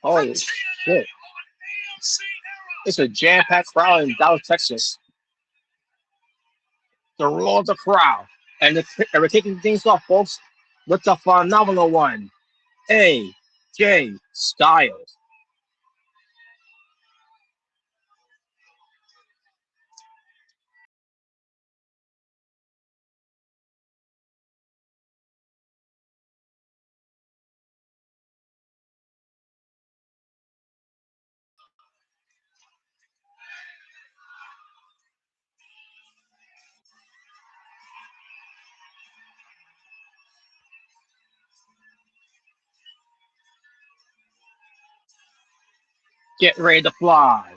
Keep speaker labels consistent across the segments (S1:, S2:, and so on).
S1: Holy shit. It's a jam-packed crowd in Dallas, Texas. The roar of the crowd. And we're kicking things off, folks, with the phenomenal one, AJ Styles. Get ready to fly.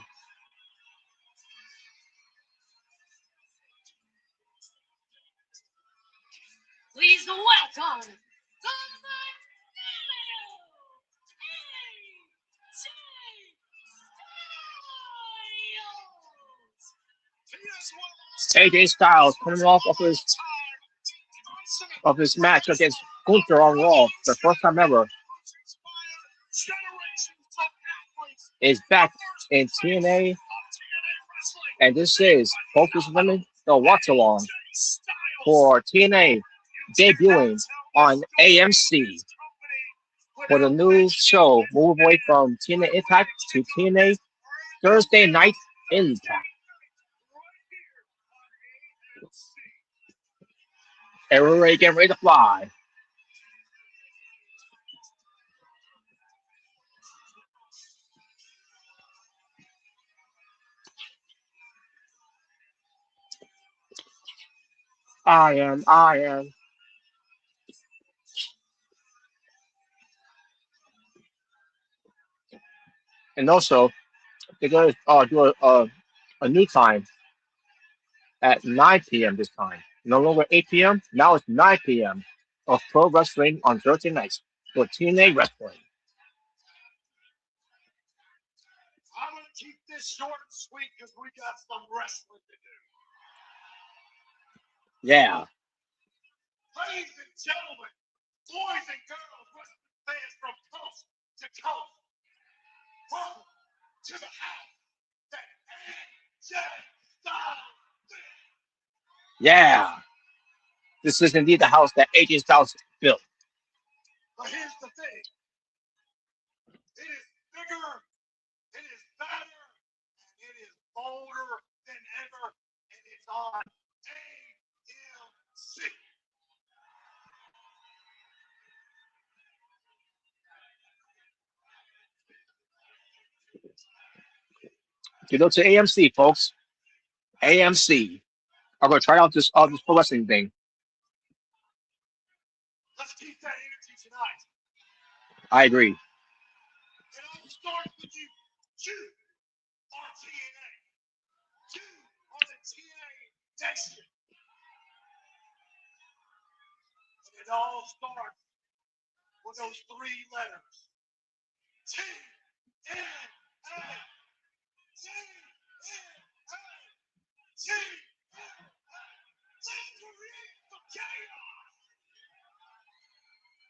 S2: Please welcome the
S1: AJ Styles coming off of his match against Gunther on Raw, the first time ever, is back in TNA, and this is Focus Women, the watch along for TNA debuting on AMC for the new show, move away from TNA Impact to TNA Thursday Night Impact. Everybody get ready to fly. I am. And also, they're going to do a new time at 9 p.m. this time. No longer 8 p.m., now it's 9 p.m. of pro wrestling on Thursday nights for TNA Wrestling.
S2: I'm going to keep this short and sweet because we got some wrestling to do.
S1: Yeah.
S2: Ladies and gentlemen, boys and girls, wrestling fans from coast to coast, welcome to the house that AJ Styles built.
S1: Yeah. This is indeed the house that AJ Styles built.
S2: But here's the thing. It is bigger, it is better, and it is bolder than ever, and it's on AMC.
S1: You go to AMC, folks. AMC. I'm gonna try out this pro wrestling thing.
S2: Let's keep that energy tonight.
S1: I agree.
S2: It all starts with you. You are TNA. You are the TNA Nation. And it all starts with those three letters. TNA. Let's create the chaos.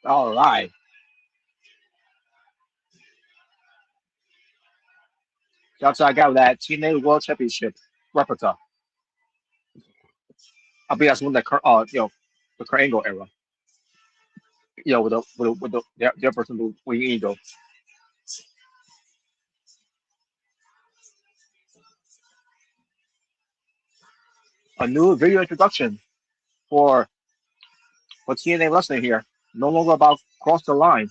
S1: All right. That's what I got with that TNA World Championship replica. I think that's one that the Kurt Angle era. With the person with Eagle. A new video introduction for TNA Wrestling here. No longer about cross the line.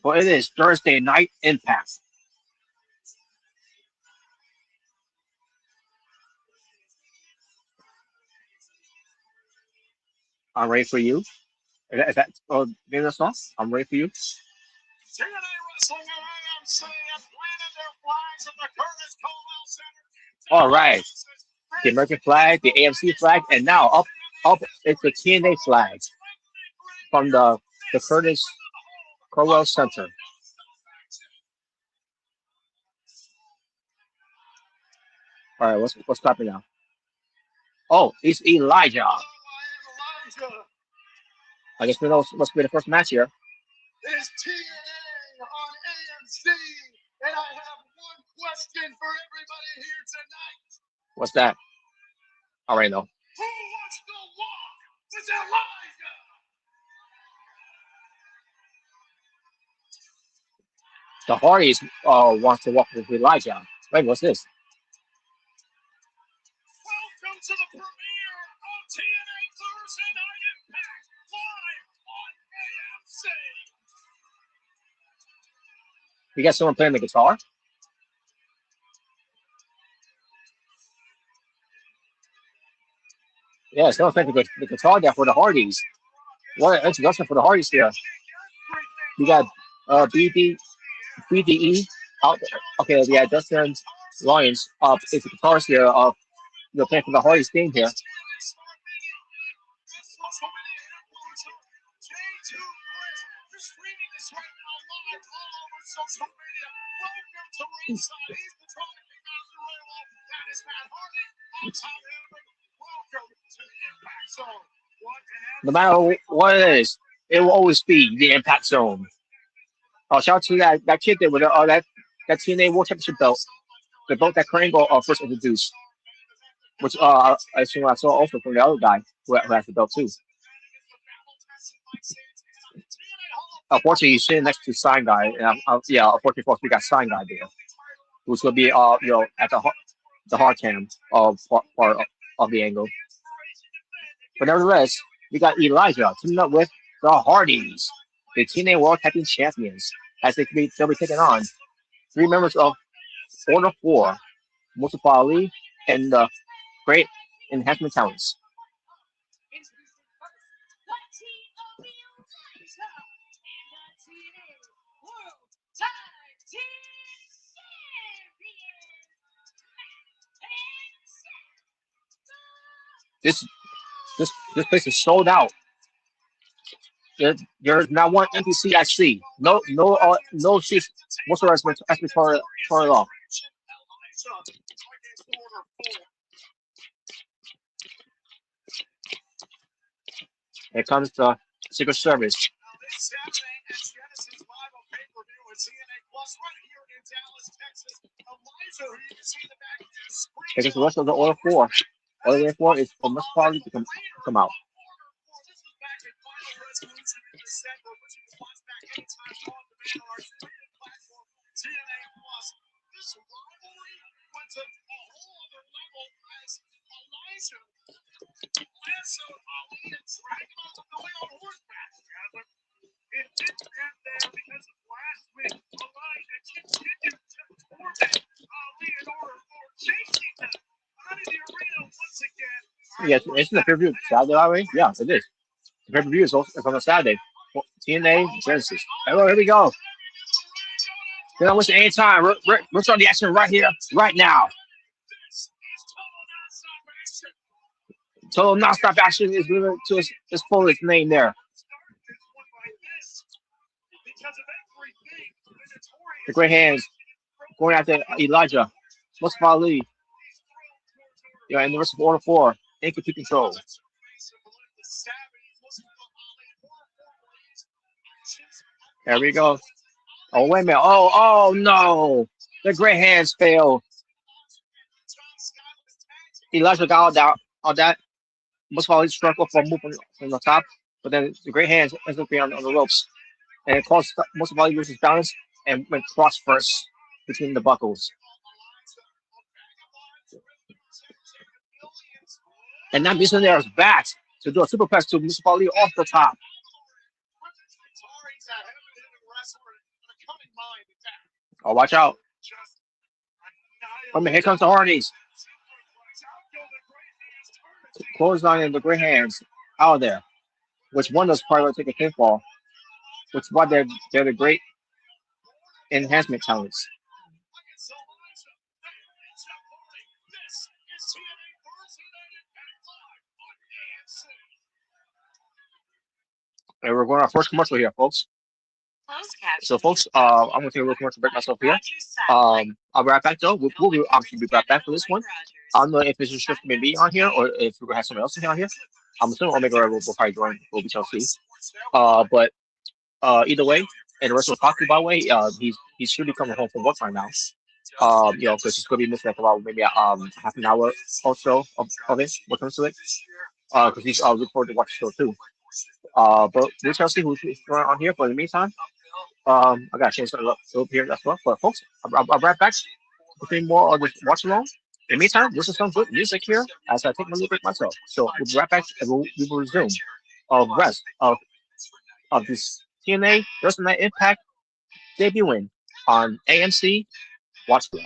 S1: But it is Thursday Night Impact. I'm ready for you. Is that name of the song? I'm ready for you.
S2: TNA Wrestling and AMC have planted their flags at the Curtis Colwell Center.
S1: All right. The American flag, the AMC flag, and now up it's the TNA flag from the Curtis Colwell Center. All right, what's happening now? Oh, it's Elijah. I guess we know must be the first match here.
S2: is TNA on AMC, and I have one question for everybody here tonight.
S1: What's that? All right, no.
S2: Who wants to walk with Elijah?
S1: The Hardys wants to walk with Elijah. Wait, what's this?
S2: Welcome to the premiere of TNA Thursday Night Impact live on AMC.
S1: You got someone playing the guitar? Yeah, someone playing the guitar there for the Hardys. What an introduction for the Hardys here. You got BDE out there. Okay, yeah, Dustin Lyons is the guitarist here playing for the Hardys theme here. No matter what it is, it will always be the Impact Zone. Oh, shout out to that kid there with that TNA World Championship belt, the belt that Kurt Angle first introduced, which I assume I saw also from the other guy who has the belt too. Unfortunately, he's sitting next to Sign Guy, and yeah, unfortunately for us, we got Sign Guy there, who's gonna be at the hard cam of part of the angle. But nevertheless, we got Elijah teaming up with the Hardys, the TNA World Tag Team Champions, as they'll be taking on 3 members of Order 4, Mustafa Ali, and the Great Enhancement Talents. This place is sold out. There's not one empty seat I see. No seats whatsoever has been torn off. Here comes the Secret Service. Here's the rest of the Order 4. Order 4 is for most party to come out. Yes, isn't the pay-per-view Saturday already? Yeah, it is. The pay-per-view is on a Saturday. TNA Genesis. Here we go. Then don't waste any time. We're starting the action right here, right now. Total non-stop action is limited to its fullest name there. The Great Hands going after Elijah, Mustafa Ali, and the rest of Order 4 in complete control. There we go. Oh, wait a minute. Oh no. The Great Hands failed. Elijah got all that. Mustafa Ali struck off a move from the top, but then the Great Hands ends up being on the ropes. And it caused Mustafa Ali lose his balance and went cross first between the buckles. And now Mason there is back to do a superplex to Mustafa Ali off the top. Oh, watch out. Here comes the Hardys. Clothesline the Great Hands out of there. Which one does probably take a pinfall. Which is why they're the Great Enhancement Talents. And we're going to our first commercial here, folks. So, folks, I'm going to take a little commercial break myself here. I'll be right back, though. We'll obviously be right back for this one. I don't know if Mr. Swift may be on here or if we're going to have someone else on here. I'm assuming Omega will probably join. We'll be shall see. But Either way, and the rest of Kaku, by the way, he's should be coming home from work right now. Because he's gonna be missing like about maybe half an hour or so of it when it comes to it. Because he's looking forward to watch the show too. But we shall see who's going on here. But in the meantime, I got to change something up here as well. But folks, I'll right back with any more of this watch along. In the meantime, listen to some good music here as I take my little break myself. So we'll be right back and we will resume of rest of this TNA Thursday Night Impact debuting on AMC Watch Along.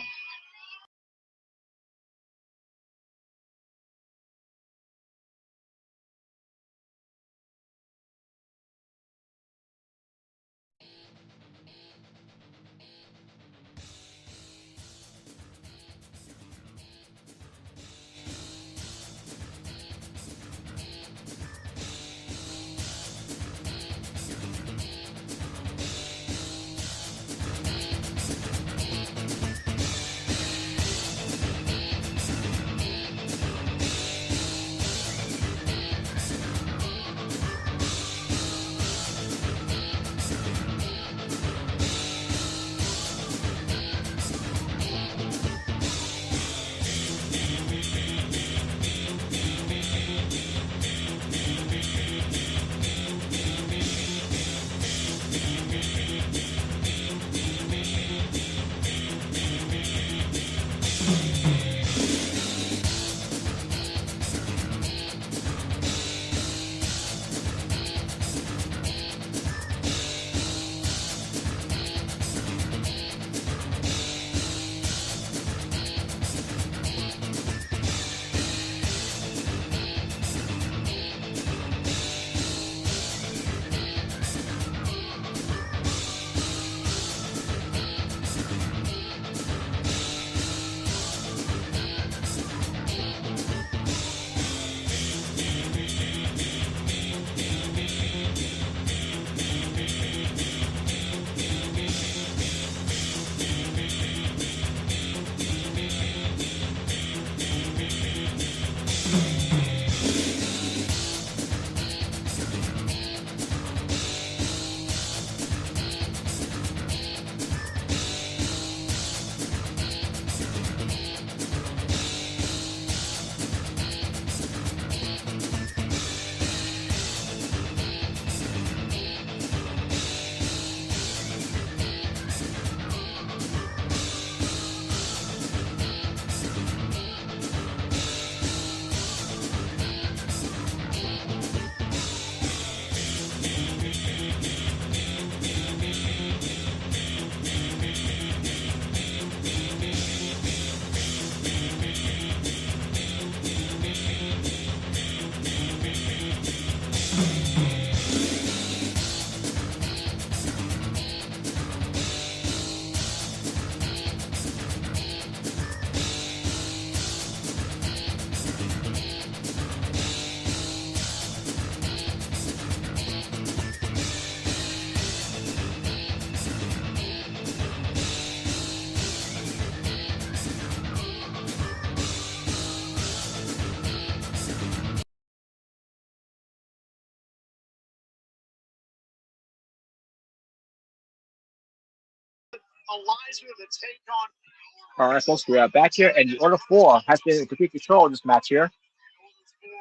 S1: All right, folks, we are back here, and the order four has been in complete control of this match here.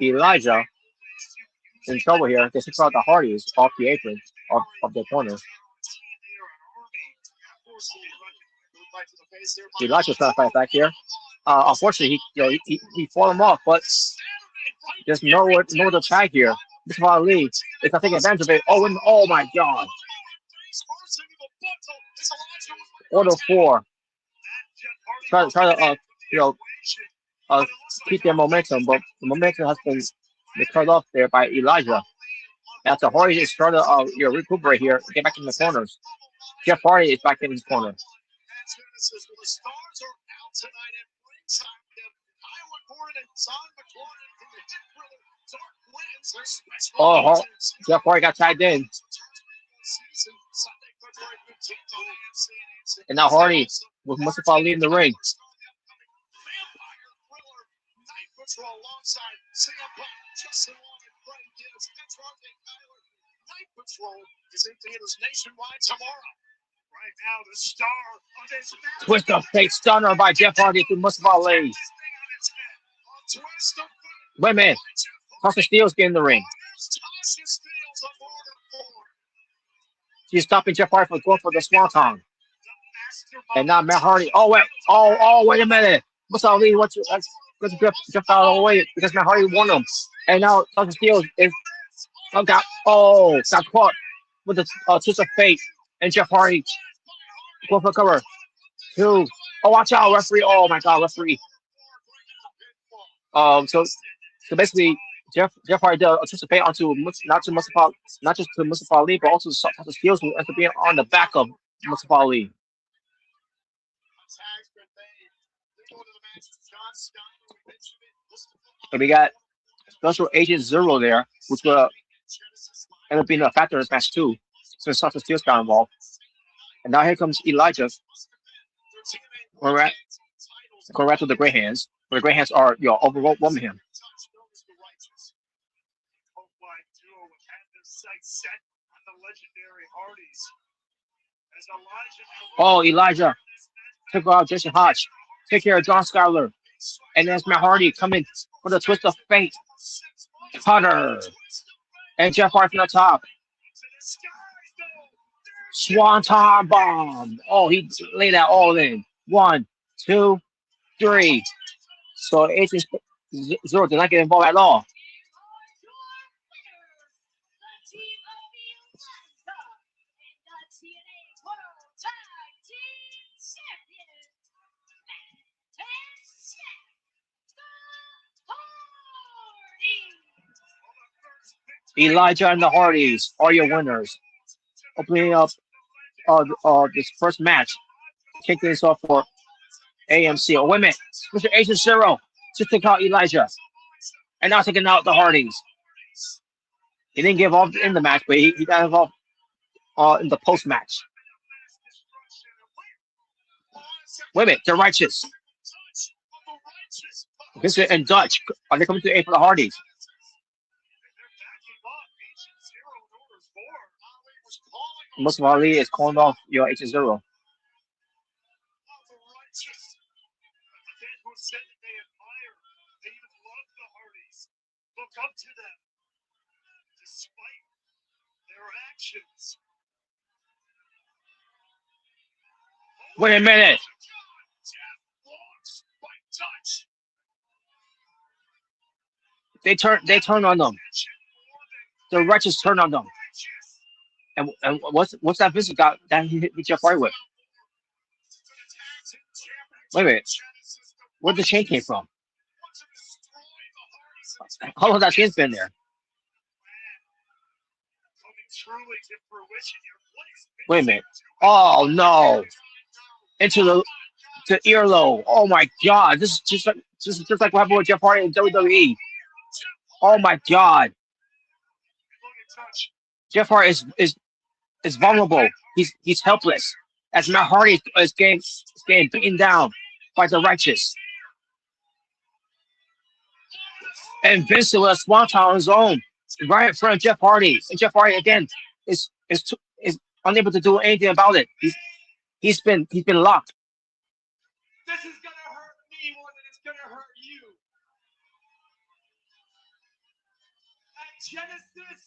S1: Elijah in trouble here. They kicked out the Hardys off the apron of their corner. Elijah's trying to fight back here. Unfortunately, he fought him off, but there's no other tag here. This Ali is not taking advantage of it. Oh, and oh my God! Order four. Try to uh, keep their momentum, but the momentum has been cut off there by Elijah. After Hardy is trying to recuperate here, get back in the corners. Jeff Hardy is back in his corner. Oh, Jeff Hardy got tied in. And now Hardy with Mustafa Ali in the ring.
S2: Patrol is in theaters nationwide tomorrow. Right now, the star of this match.
S1: Twist of fate stunner by Jeff Hardy through Mustafa Ali. Wait a minute. Tasha Steele's getting in the ring. She's stopping Jeff Hardy from going for the swanton. And now Matt Hardy. Oh wait. Oh wait a minute. Mustafa Ali wants to Jeff out of the way because Matt Hardy won him. And now Tasha Steele is got caught with the twist of fate. And Jeff Hardy going for cover. 2. Oh, watch out, referee. Oh my God, referee. So basically, Jeff Hardy did anticipate onto not just to Mustafa Ali, but also the skills who ends up being on the back of Mustafa Ali. And we got Special Agent Zero there, which will end up being a factor in this match too, since Sasha Steele's got involved. And now here comes Elijah. Going right to the Grey Hands. But the Grey Hands are overwhelming him. Oh, Elijah. Took out Jason Hodge. Take care of John Schuyler. And there's Matt Hardy coming for the twist of fate. Cutter. And Jeff Hardy from the top. Swanton bomb. Oh, he laid that all in. 1, 2, 3. So Agent Zero did not get involved at all. Elijah and the Hardys are your winners. Opening up this first match. Kick this off for AMC. Oh, wait a minute. Mr. Agent Zero just took out Elijah. And now taking out the Hardys. He didn't get involved in the match, but he got involved in the post match. Wait a minute. They're righteous. Vincent and Dutch. Are they coming to the aid for the Hardys? Mustafa Ali is calling off your Agent Zero.
S2: Look up to them, despite their actions.
S1: Wait a minute. They turn on them. The righteous turn on them. And what's that Vincent got that he hit Jeff Hardy with? Wait a minute. Where'd the chain came from? How long has that chain's been there? Wait a minute. Oh no. Into the earlobe. Oh my God. This is just like what happened with Jeff Hardy in WWE. Oh my God. Jeff Hardy is vulnerable. He's helpless. As Matt Hardy is getting beaten down by the righteous. And Vincent with a swanton on his own, right in front of Jeff Hardy. And Jeff Hardy again is unable to do anything about it. He's been locked.
S2: This is gonna hurt me more than it's gonna hurt you. At Genesis,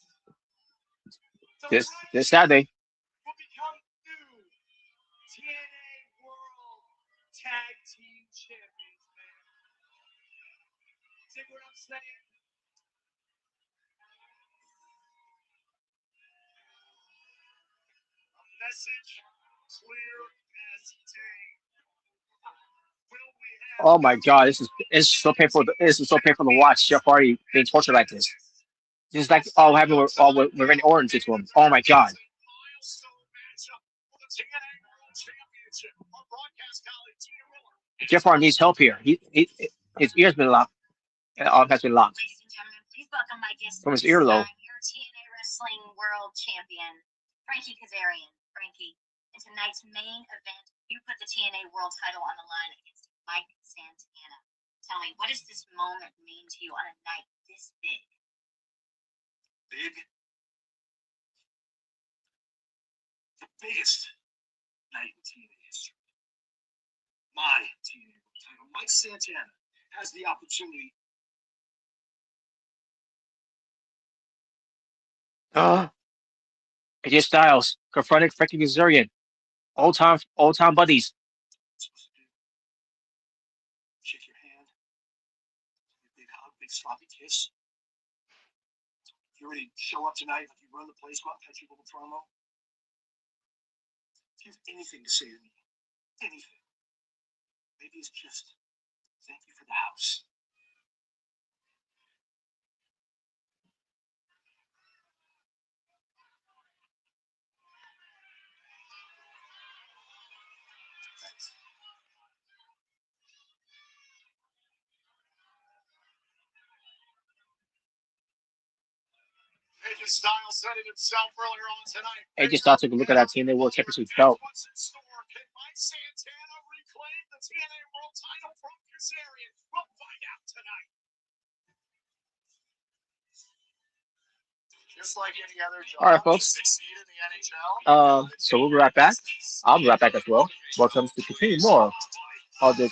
S1: This Saturday.
S2: will become new TNA World Tag Team Champions, man. See what I'm saying? A message clear as day. Will we have
S1: Oh my God, it's so painful. This is so painful to watch Jeff Hardy being tortured like this. Just like all happened with Randy Orton to him. Oh my God. Jeff Hardy needs help here. His ear's been locked. Has been locked
S3: Ladies and gentlemen, please welcome my guest
S1: from his
S3: at this
S1: earlobe.
S3: time, your TNA Wrestling World Champion, Frankie Kazarian. Frankie, in tonight's main event, you put the TNA World title on the line against Mike Santana. Tell me, what does this moment mean to you on a night this big?
S2: big? the biggest night in TNA history. My TNA World title. Mike Santana has the opportunity.
S1: AJ Styles confronting Frankie Kazarian. Old time buddies.
S2: Shake your hand. Big hug, big sloppy kiss. You ready to show up tonight? Like you run the place, go out and catch your little promo? If you have anything to say to me, anything, maybe it's just thank you for the house. Thanks. AJ Styles said it himself earlier on tonight.
S1: AJ Styles took a look at that TNA World Championship belt.
S2: What's in store? Can Mike Santana reclaim the TNA World title from Kazarian? We'll find out tonight. Just like any other job,
S1: All right, folks.
S2: succeed in the NHL.
S1: So we'll be right back. I'll be right back as well. Welcome to continue more of the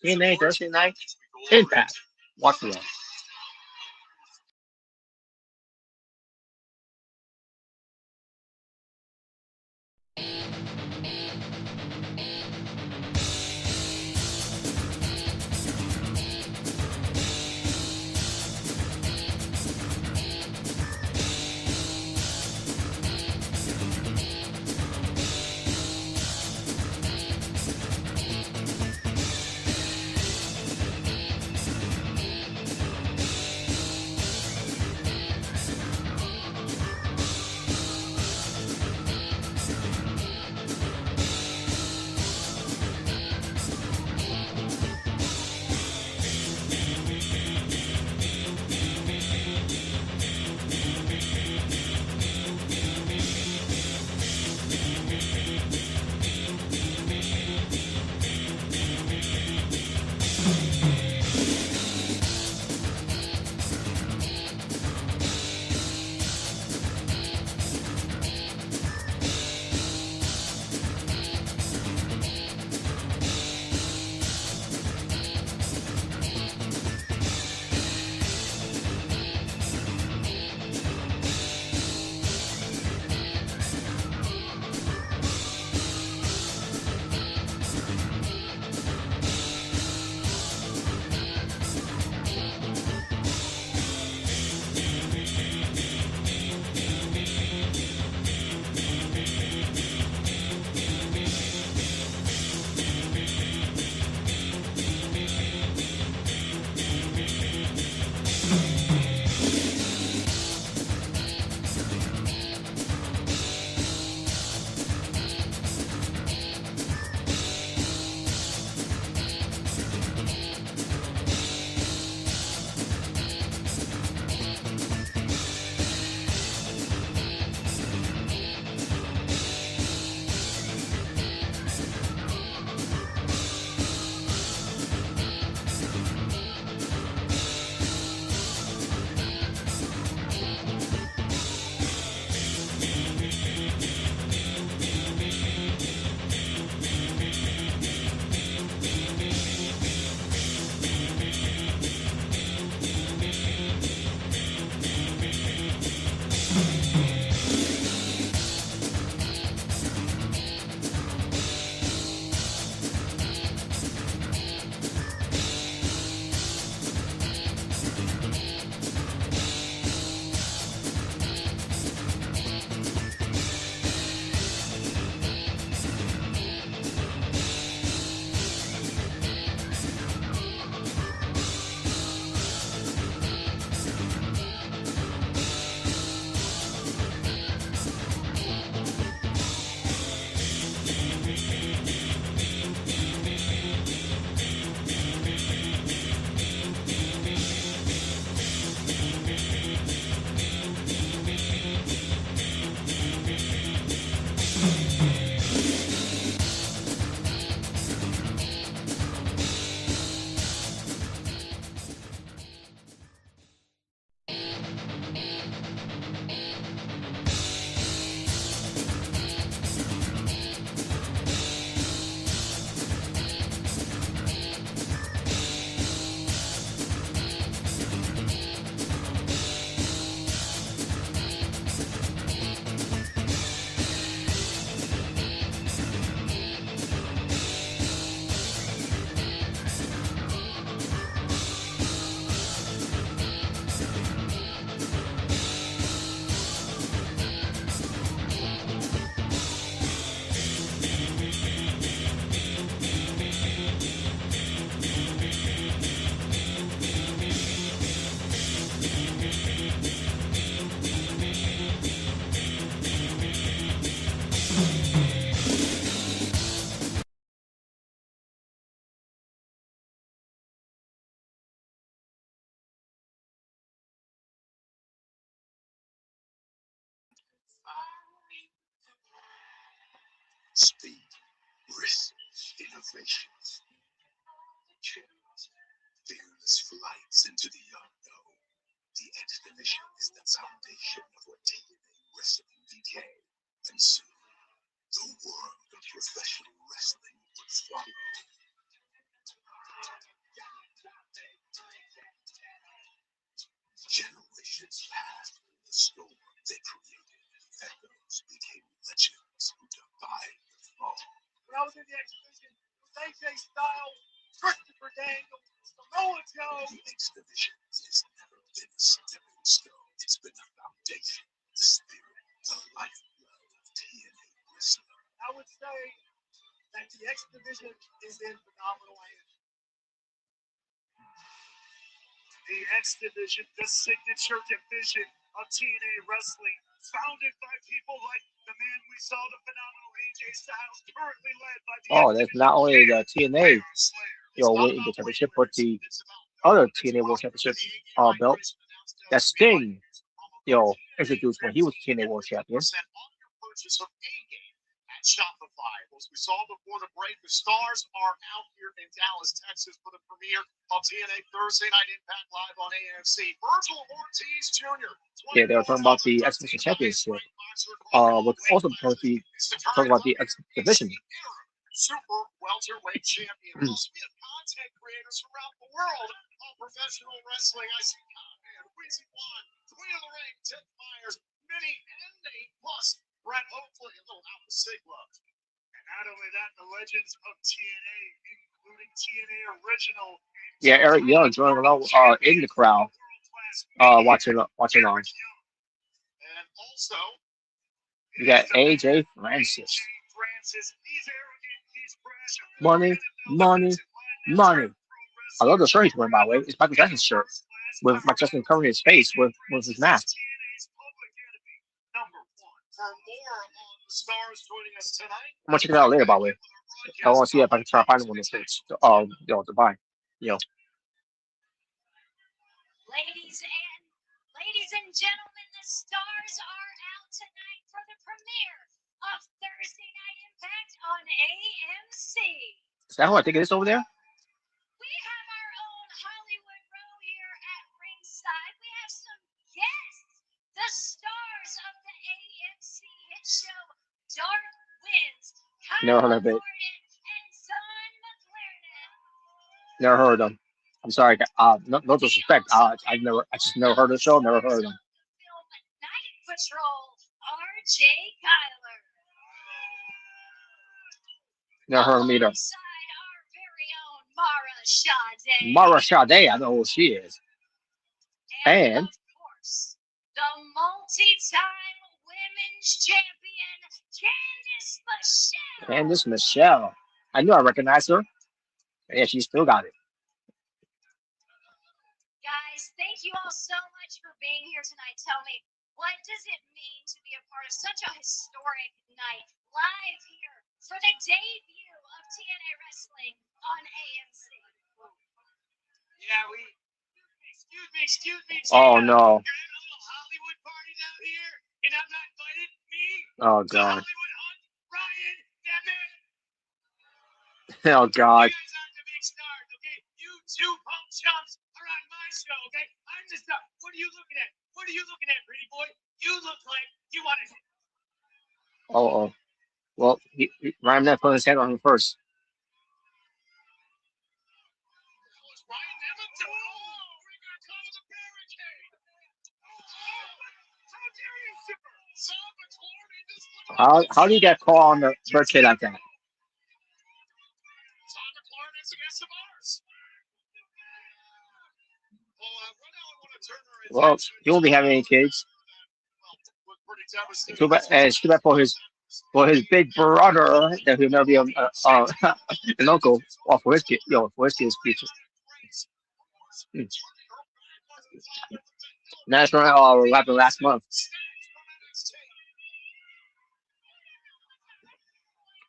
S1: TNA Thursday Night Impact. Watch along.
S2: speed, risk, innovation, fearless flights into the unknown. The expedition is the foundation of what TNA Wrestling became, and soon the world of professional wrestling would follow. Generations passed, the storm they created, echoes became legends who defied the fall.
S4: When I was in the exhibition, it was AJ Styles, Christopher Daniels, Samoa Joe.
S2: The exhibition has never been a stepping stone. It's been the foundation, the spirit, the lifeblood of TNA Wrestling.
S4: I would say that the exhibition is in phenomenal hands. The X Division, the signature division of TNA Wrestling, founded by people like the man we saw, the phenomenal AJ Styles, currently led by the
S1: Oh, that's not only the TNA, winning the championship, but the other TNA World Championship belt that Sting, introduced when he was TNA World Champion.
S2: Shopify. As we saw before the break, the stars are out here in Dallas, Texas for the premiere of TNA Thursday Night IMPACT Live on AMC. Virgil Ortiz Jr.
S1: Yeah, they were talking about the X Division Championship. But also talking about the X Division.
S2: Super welterweight champion. Plus, we have content creators throughout the world of professional wrestling. I see Conman, Weezy One, Queen of the Ring, Ted Myers, Minnie, and Nate, plus Brett Hopefully, a little Alpha Sigma.
S4: And not only that, the legends of TNA, including TNA Original.
S1: Yeah, Eric Young joining along in the crowd, watching on.
S2: And also,
S1: You got AJ Francis.
S4: He's arrogant, he's brash.
S1: Money, money, money. I love the shirt he's wearing, by the way. It's Michael Jackson's shirt with Michael Jackson covering his face with his mask.
S2: for more on the stars joining us tonight.
S1: I'm gonna check it out later, by the way. I want to see if I can try to find one of those things. To buy.
S3: Ladies and gentlemen, the stars are out tonight for the premiere of Thursday Night IMPACT on AMC.
S1: Is that who I think it is over there?
S3: We have our own Hollywood row here at ringside. We have some guests, the stars of the AMC hit show Dark Winds,
S1: Never heard of it.
S3: and Son McLaren.
S1: Never heard of them. I'm sorry. No disrespect. I just never heard of the show. Never heard of them.
S3: Film Night Patrol, RJ Kyler.
S1: Never heard of them either.
S3: Alongside our very own Mara Sade.
S1: Mara Sade, I know who she is. And
S3: of course, the multi-time women's champion,
S1: Candice Michelle. I knew I recognized her. Yeah, she still got it.
S3: Guys, thank you all so much for being here tonight. Tell me, what does it mean to be a part of such a historic night live here for the debut of TNA Wrestling on AMC?
S4: Yeah, excuse me.
S1: Oh
S4: Gina.
S1: no.
S4: You're having a little Hollywood party down here, and I'm not invited. Me?
S1: Oh
S4: The
S1: god.
S4: Hollywood Hunt? Ryan? That man?
S1: Oh god.
S4: You guys aren't the big stars, okay? You two punk chumps are on my show, okay? I'm the star. What are you looking at? What are you looking at, pretty boy? You look like you want to.
S1: Oh. Well, Ryan Neff put his hand on him first.
S4: Ryan never do it. Oh, we're going to come to the barricade. How dare you, Zipper? Son McLaren just look
S1: How do you get caught on the barricade like that?
S4: Son McLaren is against the bars.
S1: Well, he won't be having any kids. It's too bad for his big brother that he'll never be an uncle for his kid, for his kid's future. That's what happened last month.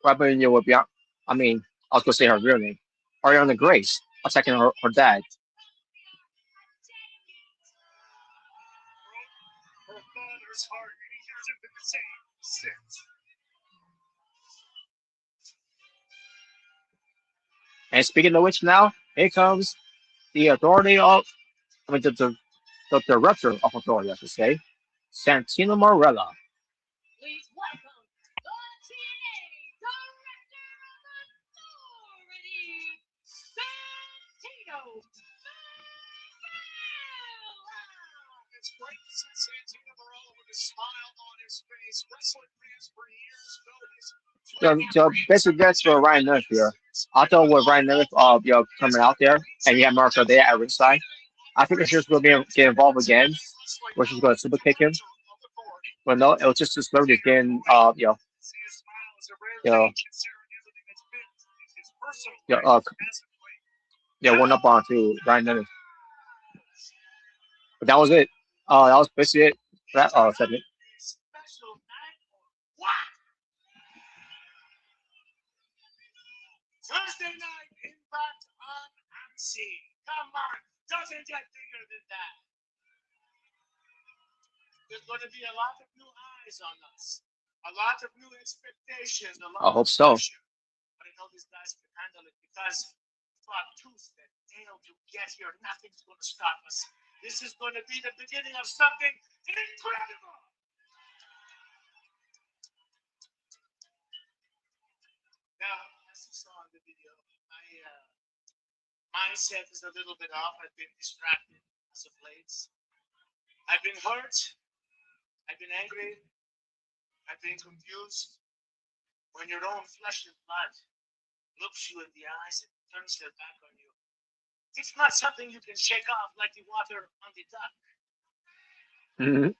S1: What happened with Bianca? I mean, I was gonna say her real name, Ariana Grace, attacking her dad.
S4: Her father's heart, and he hasn't been the same since.
S1: And speaking of which, now here comes the authority of, I mean, the director of authority, I should say, Santino Marella.
S3: Please welcome the TNA Director of Authority, Santino Marella.
S4: It's great to see Santino Marella with a smile on his face. Wrestling fans for years know his
S1: So basically, that's for Ryan Nemeth here. I thought with Ryan Nemeth, coming out there, and you have Marco there at ringside, I think she's going to get involved again, where she's going to super kick him. But no, it was just literally getting, you know, yeah, yeah, one up onto Ryan Nemeth. But that was it. That was basically it for that segment.
S3: Special night or what?
S4: Thursday night impact on AMC.
S3: Come on, doesn't get bigger than that.
S4: There's going to be a lot of new eyes on us, a lot of new expectations, a
S1: I
S4: lot
S1: hope
S4: of
S1: so.
S4: pressure. But I know these guys can handle it because fought tooth and nail to get here. Nothing's going to stop us. This is going to be the beginning of something incredible. Now, as you saw in the video, my mindset is a little bit off. I've been distracted as of late. I've been hurt. I've been angry. I've been confused. When your own flesh and blood looks you in the eyes and turns their back on you, it's not something you can shake off like the water on the duck.
S1: Hmm.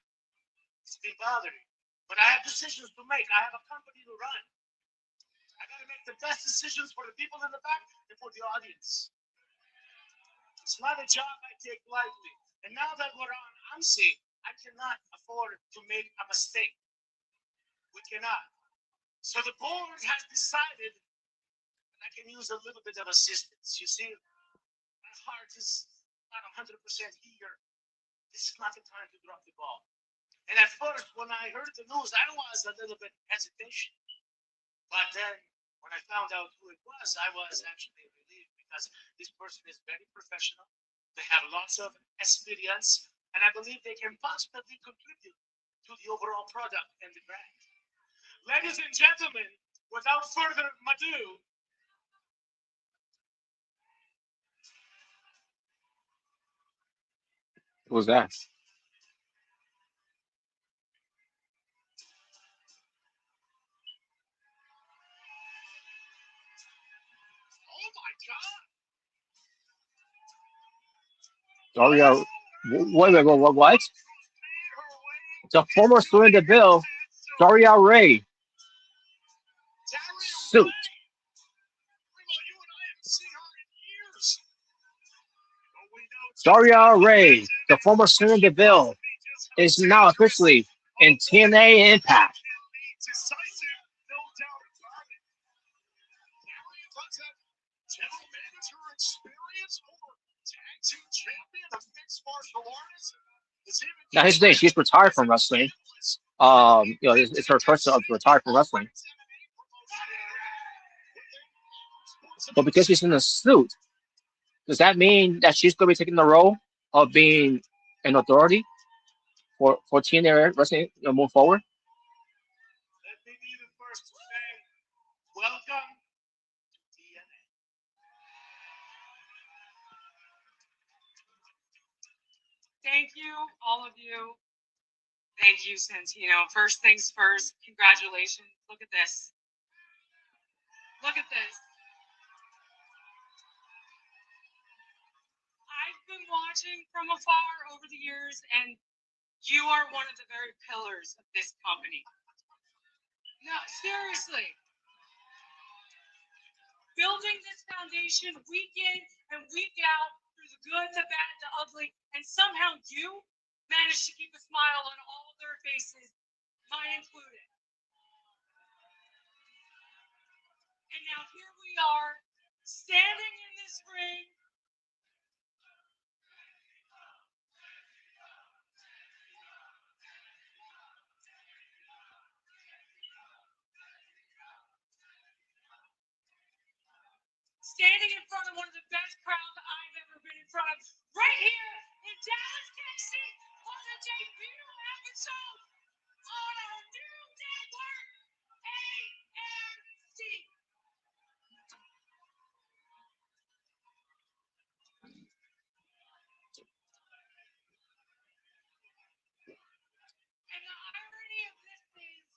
S4: It's been bothering. But I have decisions to make. I have a company to run. I got to make the best decisions for the people in the back and for the audience. It's not a job I take lightly. And now that we're on AMC, I cannot afford to make a mistake. We cannot. So the board has decided that I can use a little bit of assistance. You see, my heart is not 100% here. This is not the time to drop the ball. And at first, when I heard the news, I was a little bit hesitation. But then, when I found out who it was, I was actually relieved because this person is very professional. They have lots of experience, and I believe they can positively contribute to the overall product and the brand. Ladies and gentlemen, without further ado,
S1: What was that?
S4: oh my God!
S1: Sorry, wait a minute, what? The former Sonya Deville, Daria Ray, suit. Daria Ray, the former Sonya Deville, is now officially in TNA Impact.
S4: Decisive, no doubt about it. General manager experience or tag team champion of mixed martial arts.
S1: Now, here's the thing, she's retired from wrestling. It's her choice to retire from wrestling. But because she's in a suit, does that mean that she's going to be taking the role of being an authority for TNA Wrestling move forward?
S4: Let me be the first to say, welcome to TNA.
S5: Thank you, all of you. Thank you, Santino. First things first, congratulations. Look at this. Look at this. I've been watching from afar over the years, and you are one of the very pillars of this company. No, seriously. Building this foundation week in and week out through the good, the bad, the ugly, and somehow you managed to keep a smile on all of their faces, mine included. And now here we are, standing in this ring. standing in front of one of the best crowds I've ever been in front of, right here in Dallas, Texas, on the debut episode on our new network, AMC. And the irony of this is,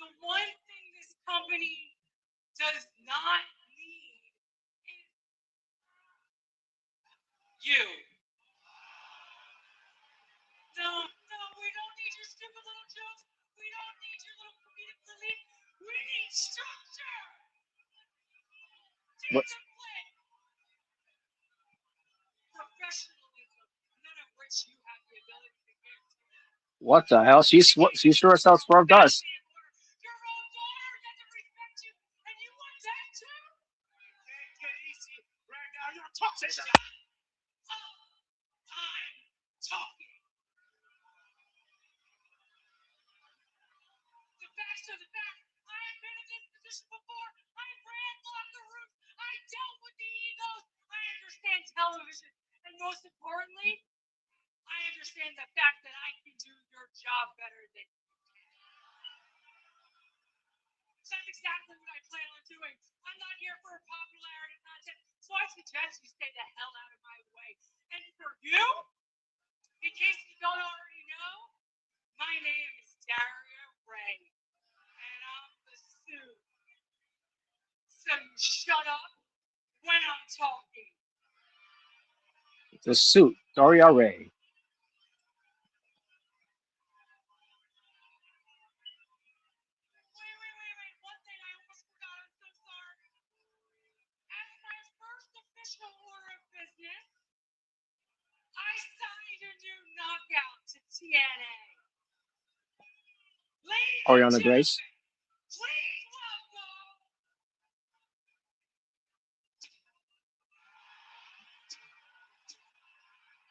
S5: the one thing this company does not need is you. No, we don't need your stupid little jokes. We don't need your little comedic relief. We need structure.
S1: What?
S5: Discipline. Professionalism, none of which you have the ability to give.
S1: What the hell? She sure as hell Swerve does.
S5: Your own daughter doesn't respect you, and you want that too?
S4: You can't get easy right now. You're talking.
S5: Oh, I'm talking. The facts are the facts. I have been in this position before. I ran locker rooms. I dealt with the egos. I understand television. And most importantly, I understand the fact that I can do your job better than you. That's exactly what I plan on doing. I'm not here for a popularity contest, so I suggest you stay the hell out of my way. And for you, in case you don't already know, my name is Daria Ray, and I'm the suit. So you shut up when I'm talking.
S1: The suit, Daria Ray.
S5: Wait. One thing I almost forgot. I'm so sorry. As my first official order of business, I signed a new knockout to TNA. Ladies and
S1: Ariana Grace.
S5: gentlemen, please welcome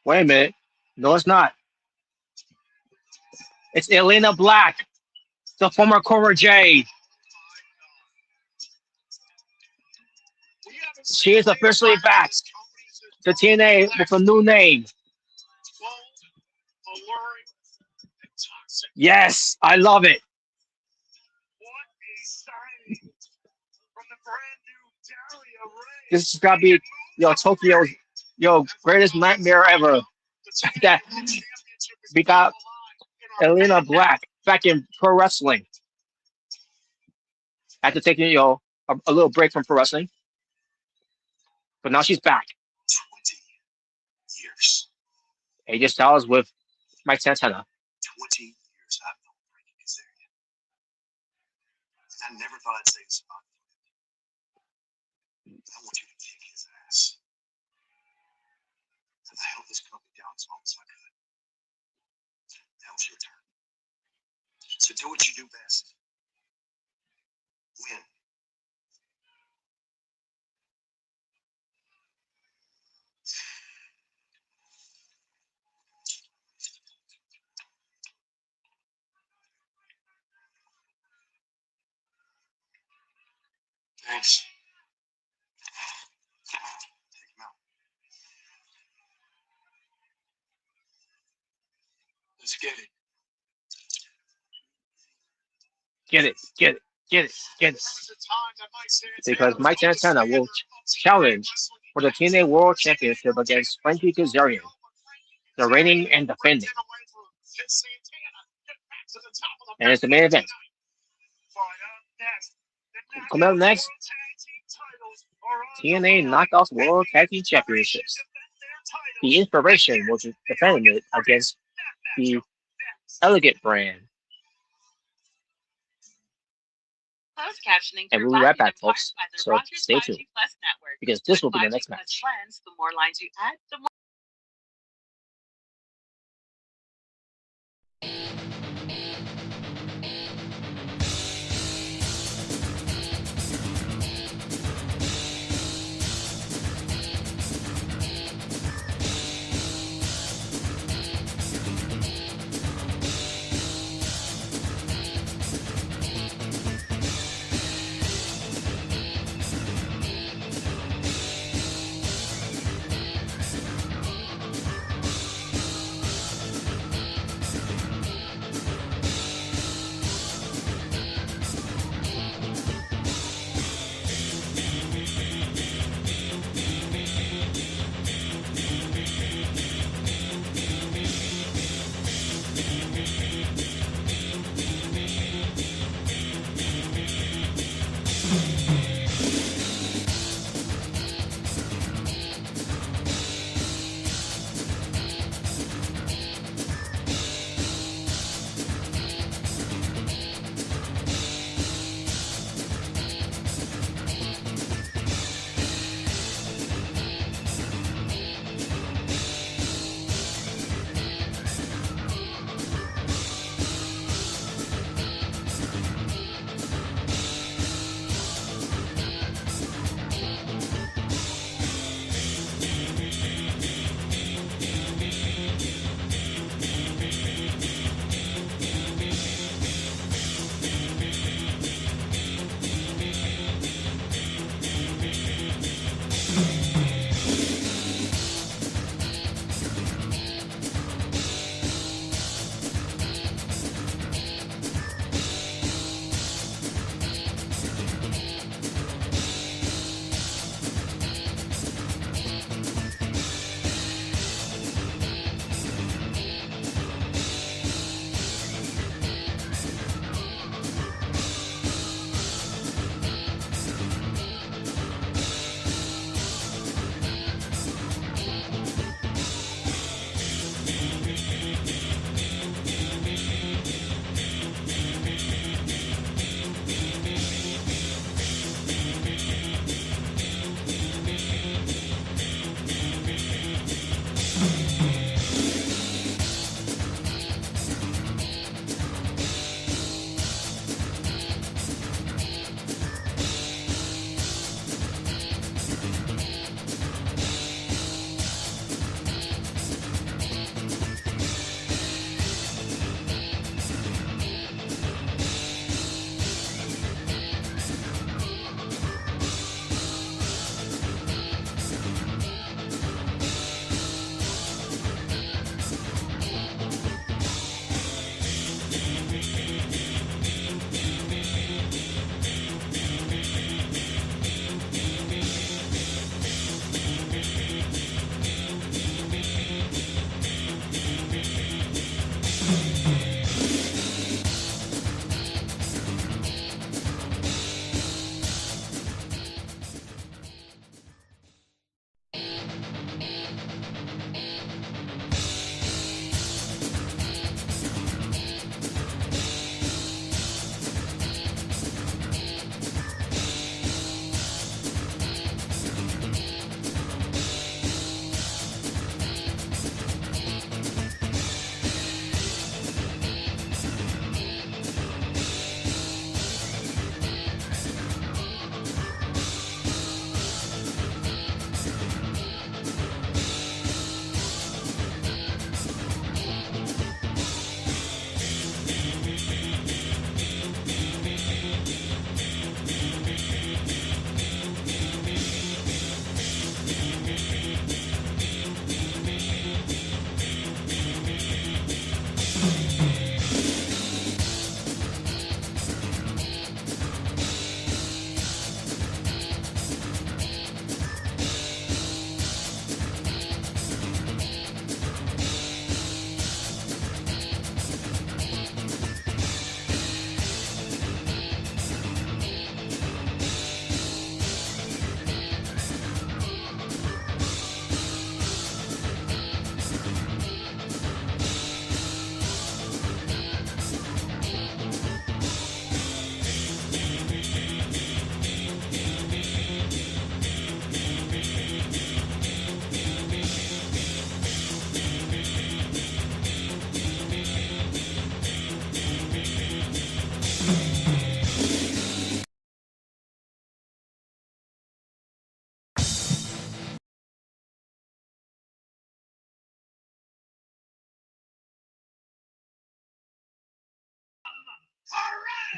S1: Wait a minute. No, it's not. It's Elena Black, the former Cobra Jade. She is officially back to TNA with a new name. Yes, I love it.
S4: What a signing from the brand new Daria Ray.
S1: This has got to be Tokyo's greatest nightmare ever. That we got Elena Black back in pro wrestling after taking a little break from pro wrestling, but now she's back.
S2: 20 years.
S1: AJ Styles with Mike Santana.
S2: 20 years I've known Frankie Kazarian. I never thought I'd say this about him. I want you to kick his ass. And I held this company down as long as I could. Now it's your turn. So do what you do best. Win. Thanks. Take him out. Let's get it.
S1: Get it. Because Mike Santana will challenge for the TNA World Championship against Frankie Kazarian, the reigning and defending. And it's the main event. Coming up next, TNA Knockouts World Tag Team Championships. The Inspiration will defend it against the Elegant brand.
S6: Closed captioning
S1: And we'll be right back, folks. So stay tuned, because this will be the next match.
S6: Plans, the more lines you add, the more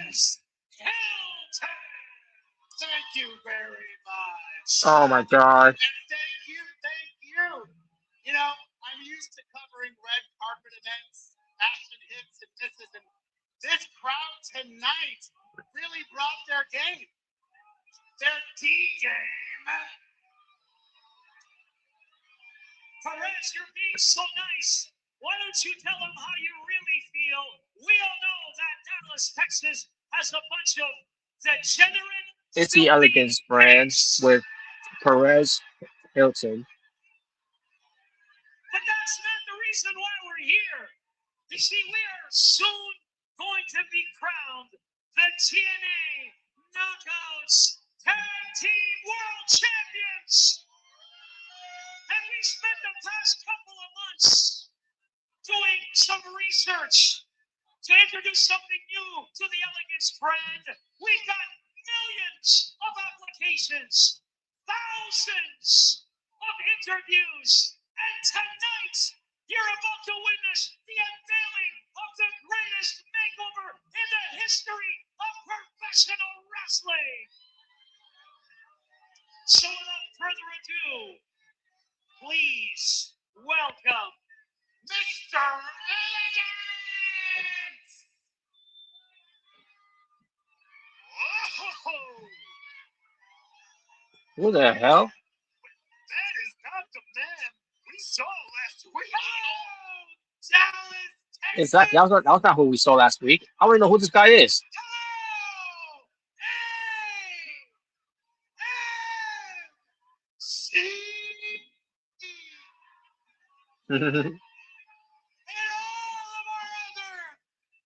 S4: Yes. Counter. Thank you very much.
S1: Oh my God.
S4: And thank you. You know, I'm used to covering red carpet events, action hits, and misses, and this crowd tonight really brought their game. Their D game. Perez, you're being so nice. Why don't you tell them how you really feel? We all know that Dallas, Texas has a bunch of degenerate.
S1: It's the Elegance brand with Perez Hilton.
S4: But that's not the reason why we're here. You see, we are soon going to be crowned the TNA Knockouts Tag Team World Champions. And we spent the past couple of months doing some research to introduce something new to the Elegance brand. We got millions of applications, thousands of interviews, and tonight you're about to witness the unveiling of the greatest makeover in the history of professional wrestling. So without further ado, please welcome Mr. Elegance! Whoa!
S1: Who the hell?
S4: That is not the man we saw last week. Oh, Dallas, Texas.
S1: Exactly. That was not who we saw last week. I don't even know who this guy is.
S4: And all of our other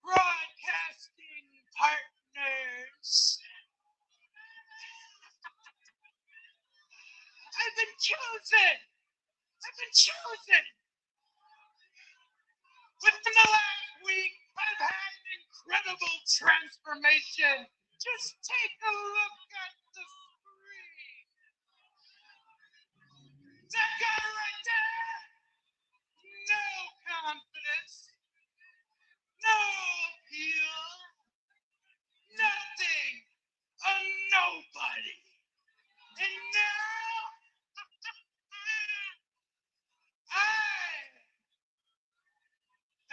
S4: broadcasting partners. I've been chosen. Within the last week, I've had an incredible transformation. Just take a look at the screen. That guy right there. No confidence, no appeal, nothing, a nobody. And now, I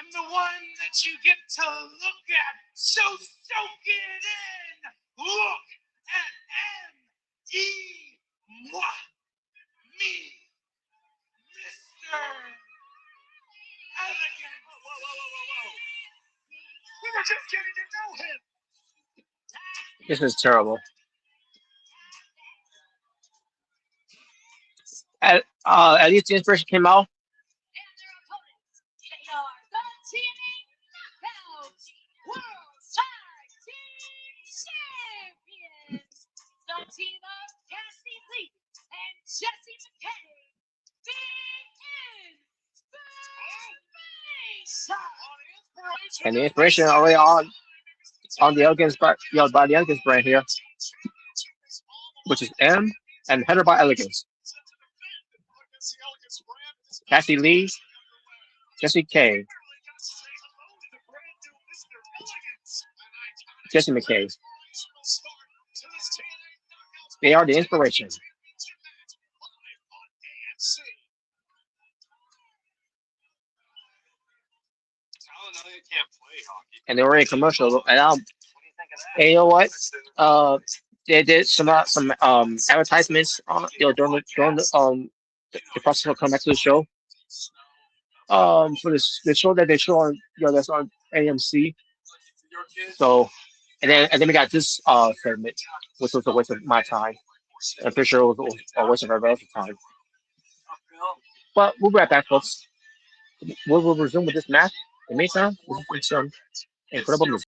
S4: am the one that you get to look at. So soak it in. Look at M-E-moi, me, Mr. Elegance. Whoa. We were just getting to know him.
S1: This is terrible. At least the inspiration came out.
S5: And their opponents, they are the TNA Knockouts World Tag Team Champions. The team of Cassie Lee and Jesse McKay.
S1: And the inspiration already on the Elegance by the Elegance brand here, which is M and header by Elegance. Cassie Lee, Jesse K, Jesse McKay. They are the inspiration. And they were in a commercial, and you know what? They did some advertisements during the process of coming back to the show. For the show that they show on that's on AMC. So, and then we got this segment, which was a waste of my time. I'm pretty sure it was a waste of everybody else's time. But we'll be right back, folks. We'll resume with this match. In the meantime, this is some incredible music.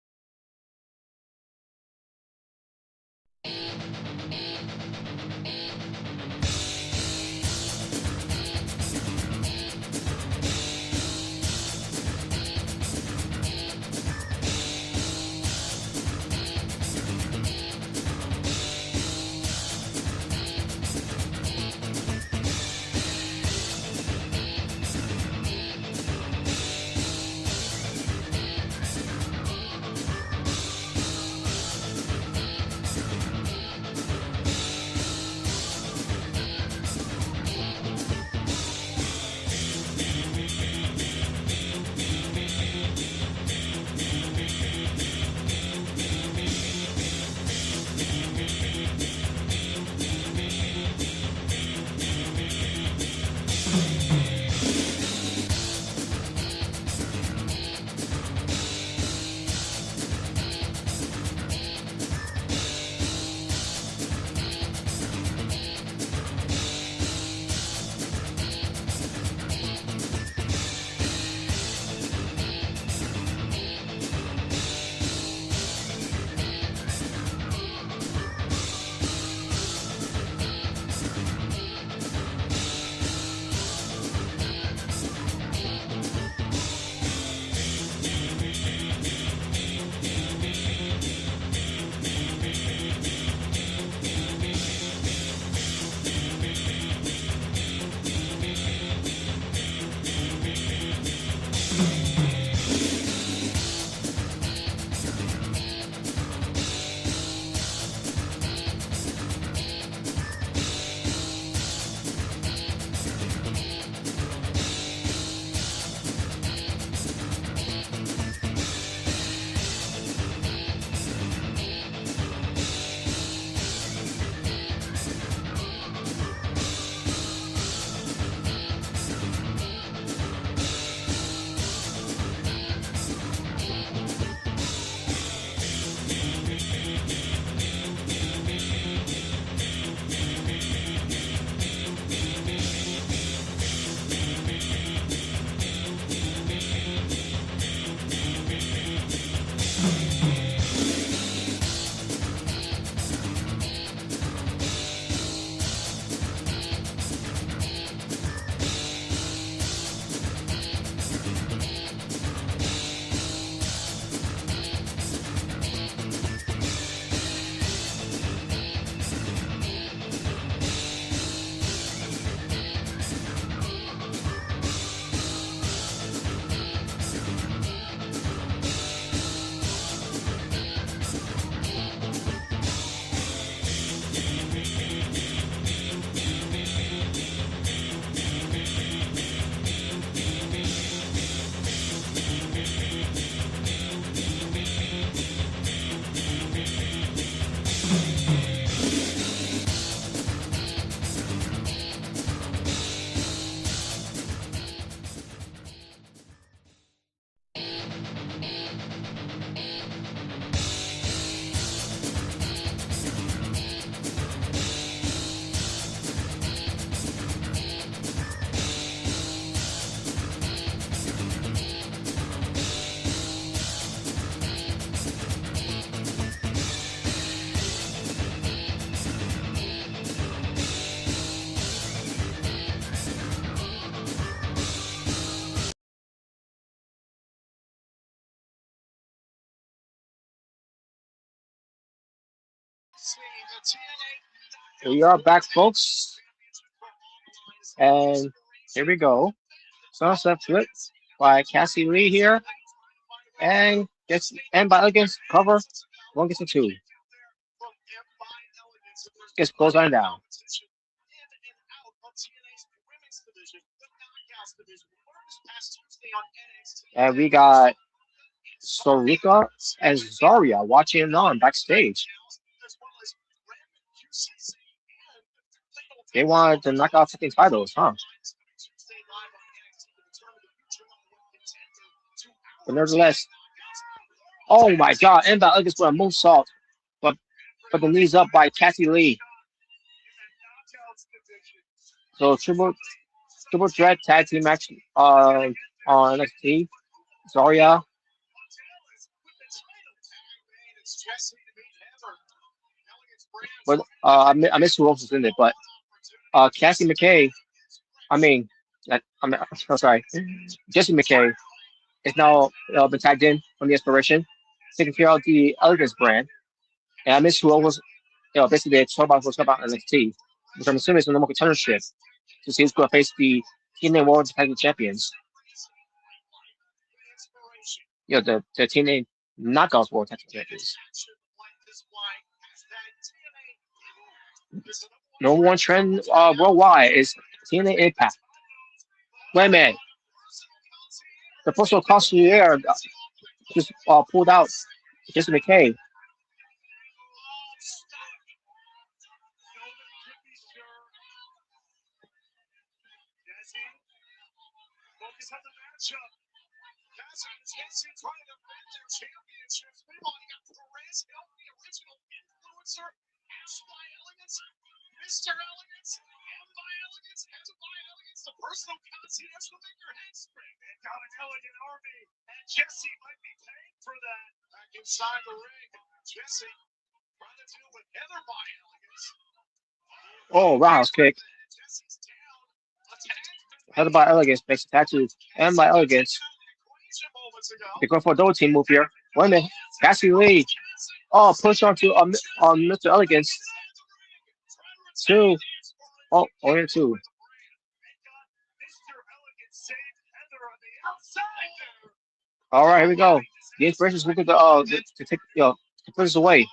S1: We are back, folks, and here we go. Sunset flip by Cassie Lee here, and by against cover. One gets a two. Gets close on down. And we got Sorika and Zarya watching on backstage. They wanted to knock out 15 titles, huh? But nevertheless, oh my God, and by against with a moonsault, but the knees up by Cassie Lee. So triple threat tag team match on NXT. Zarya. But I miss who else was in it, but Cassie McKay. I mean, I'm sorry, Jesse McKay is now been tagged in from the Inspiration, taking care of the Elegance brand. And I miss who else was, basically they talk about NXT, which I'm assuming is the normal contendership to see who's going to face the TNA World Tag Team Champions. The TNA Knockouts World Tag Team Champions. Number one trend worldwide is TNA Impact. Wait a minute. The personal concierge just pulled out Jesse McKay.
S2: Mr. Elegance, and by Elegance, has by Elegance, the personal concierge will make your head spin. And got an elegant army, and Jesse might be paying for that. Back inside the ring, Jesse trying to deal with Heather by Elegance.
S1: Oh, roundhouse kick. Headed by Elegance makes a tattoo, and by Elegance. They're going for a double team move here. Wait a minute. Cassie Lee. Oh, push onto on Mr. Elegance. Two. Oh, only two. All right, here we go. The inspiration is looking to take to put this away.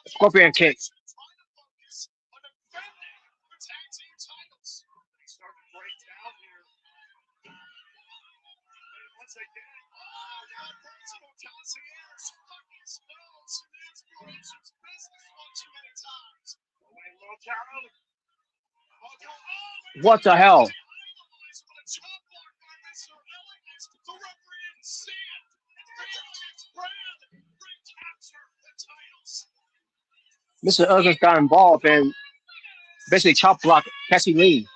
S1: Scorpion kick. What the hell? Mr. Elegance got involved and basically chop blocked Cassie Lee.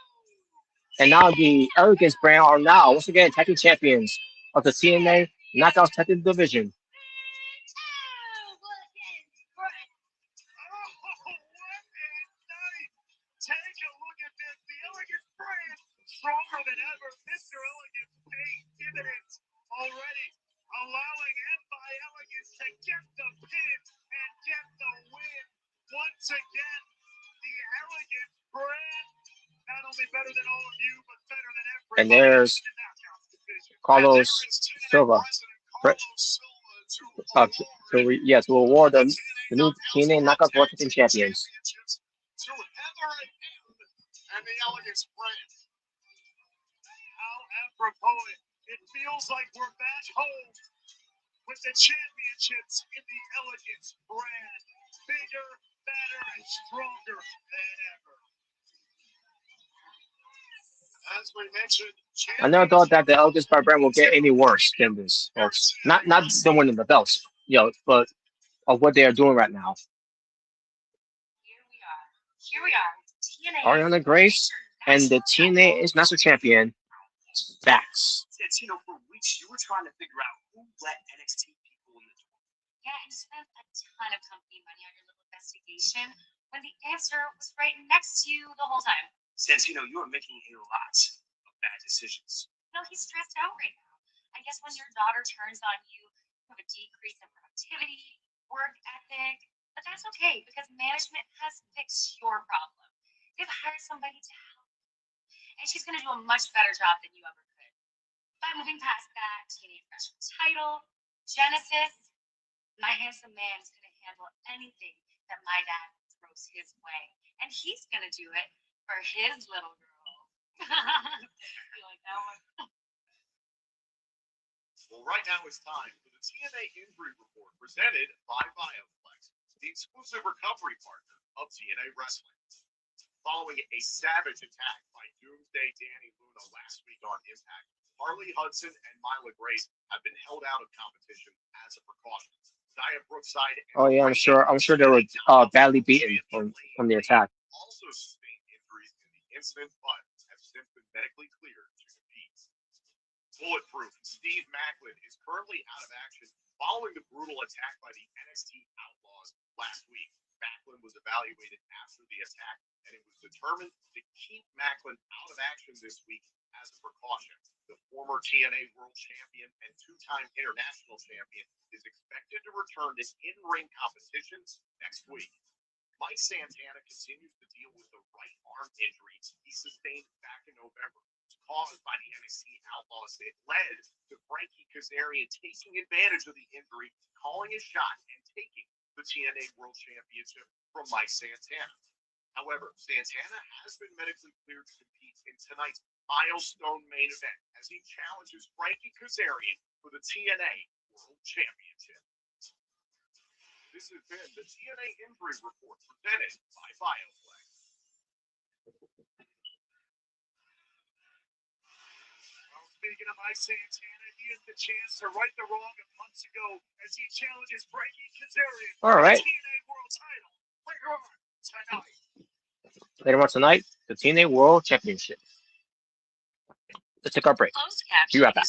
S1: And now the Elegance brand are now, once again, tag team champions of the TNA Knockouts Tag Team Division.
S2: Stronger than ever, Mr. Elegance paying dividends already, allowing by Elegance to get the pin and get the win. Once again, the Elegance brand, not only better than all of you, but better than everybody.
S1: And there's Carlos Silva. To award the new TNA Knockouts World Tag Team Champions.
S2: To Heather and the Elegance brand. Apropos, it feels like we're back home with the championships in the Elegance brand. Bigger, better, and stronger than ever. As we mentioned,
S1: I never thought that the Elegance brand will get any worse than this, folks. Not them winning the belts, but of what they are doing right now.
S3: Here we are, TNA.
S1: Ariana Grace and the TNA International Champion, Dax.
S2: Santino, for weeks you were trying to figure out who let NXT people in the door.
S3: Yeah, and you spent a ton of company money on your little investigation when the answer was right next to you the whole time.
S2: Santino, you are making a lot of bad decisions.
S3: No, he's stressed out right now. I guess when your daughter turns on you, you have a decrease in productivity, work ethic, but that's okay because management has fixed your problem. They've hired somebody to help, and she's going to do a much better job than you ever could. By moving past that TNA National title, Genesis, my handsome man is going to handle anything that my dad throws his way, and he's going to do it for his little girl. You like that one?
S2: Well, right now it's time for the TNA Injury Report presented by BioFlex, the exclusive recovery partner of TNA Wrestling. Following a savage attack by Doomsday Danny Luna last week on IMPACT, Harley Hudson and Myla Grace have been held out of competition as a precaution. Nia Brookside and
S1: Oh yeah, I'm sure they were badly beaten from the attack.
S2: also sustained injuries in the incident, but have since been medically cleared to compete. Bulletproof Steve Macklin is currently out of action following the brutal attack by the NXT Outlaws last week. Macklin was evaluated after the attack, and it was determined to keep Macklin out of action this week as a precaution. The former TNA World Champion and two-time International Champion is expected to return to in-ring competitions next week. Mike Santana continues to deal with the right arm injury he sustained back in November, caused by the NXT Outlaws. It led to Frankie Kazarian taking advantage of the injury, calling his shot, and taking the TNA World Championship from Mike Santana. However, Santana has been medically cleared to compete in tonight's milestone main event as he challenges Frankie Kazarian for the TNA World Championship. This has been the TNA Injury Report presented by BioFlex. Well, speaking of Mike Santana, he has the chance to right the wrong of months ago as he challenges Frankie Kazarian
S1: All right.
S2: for the TNA World title later on tonight.
S1: Later on tonight, the TNA World Championship. Let's take our break.
S6: Closed
S1: Be right
S6: captioning
S1: back.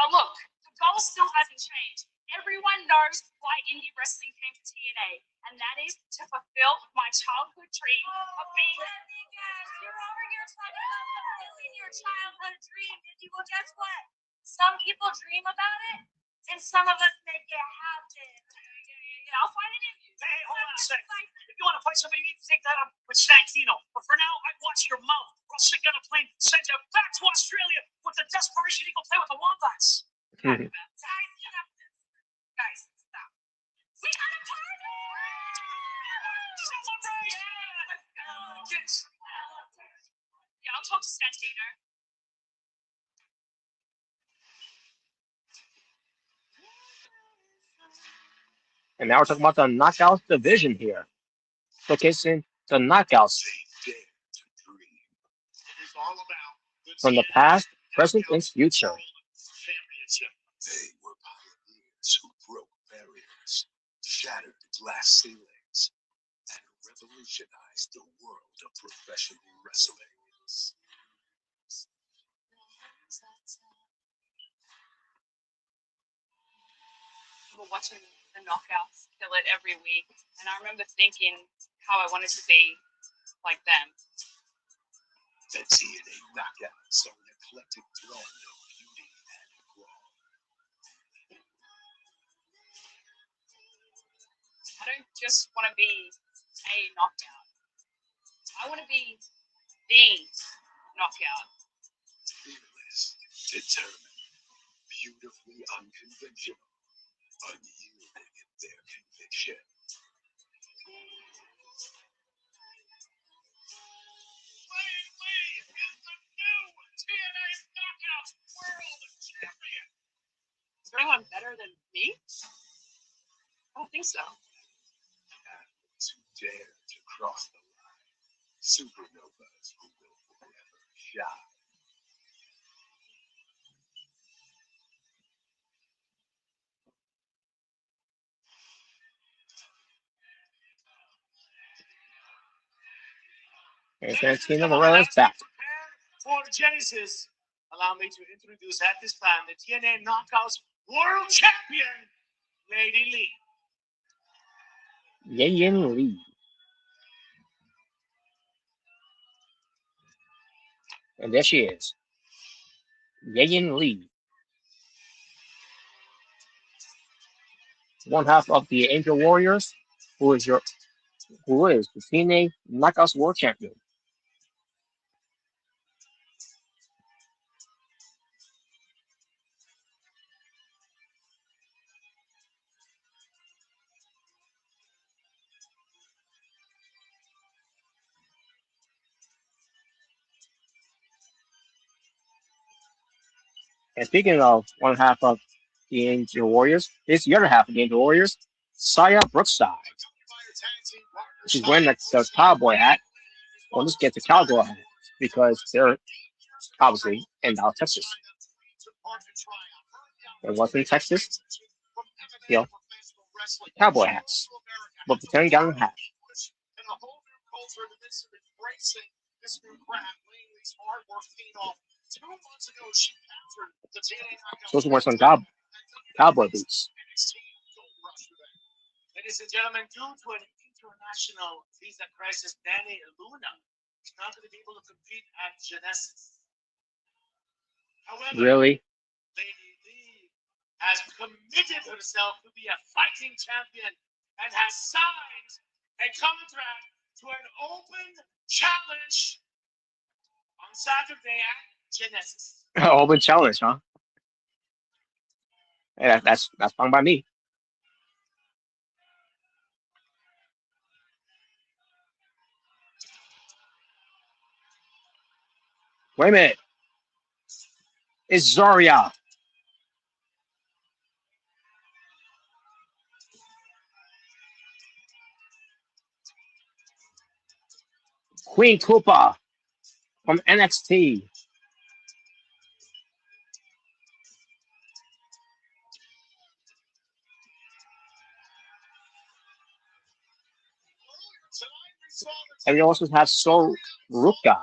S6: But look, the goal still hasn't changed. Everyone knows why indie wrestling came to TNA, and that is to fulfill my childhood dream of being. You're over here talking about fulfilling your childhood dream, Indy. Well, guess what? Some people dream about it, and some of us make it happen. Yeah, I'll find it in you.
S4: Hey, hold on a sec. If you want to fight somebody, you need to take that up with Santino. But for now, I'd watch your mouth. Or I'll stick on a plane, send you back to Australia with the desperation you go play with the Wombats.
S6: Guys, stop. We got a party! Yeah, I'll talk to Santino.
S1: And now we're talking about the Knockouts division here, showcasing the Knockouts
S2: They dare to dream. It is all about
S1: from the past, present, and future.
S2: championship. They were pioneers who broke barriers, shattered the glass ceilings, and revolutionized the world of professional wrestling.
S6: We're watching the Knockouts kill it every week, and I remember thinking how I wanted to be like them.
S2: The TNA Knockouts are an eclectic blend of beauty and brawl.
S6: I don't just want to be a knockout. I want to be the knockout.
S2: Fearless, determined, beautifully unconventional, unyielding in their conviction. Lee is the new TNA Knockouts World Champion.
S6: Is there anyone better than me? I don't think so.
S2: Athletes who dare to cross the line. Supernovas who will forever shine.
S1: And Santino Morella's back.
S4: For Genesis, allow me to introduce at this time the TNA Knockouts World Champion, Lady Lee.
S1: Yayin Lee. And there she is. Yayin Lee. One half of the Angel Warriors, who is the TNA Knockouts World Champion. And speaking of one half of the Angel Warriors, here's the other half of the Angel Warriors, Saya Brookside. She's wearing the cowboy hat. Well, let's get the cowboy hat because they're obviously in Dallas, Texas. It was in Texas, cowboy hats, but the 10-gallon hat. Supposed to wear some cowboy boots.
S4: Ladies and gentlemen, due to an international visa crisis, Danny Luna is not going to be able to compete at Genesis. However,
S1: Really?
S4: Lady Lee has committed herself to be a fighting champion and has signed a contract to an open challenge on Saturday at Genesis.
S1: Open challenge, huh? Yeah, that's fine by me. Wait a minute. It's Zarya. Queen Koopa from NXT. And we also have Soruka.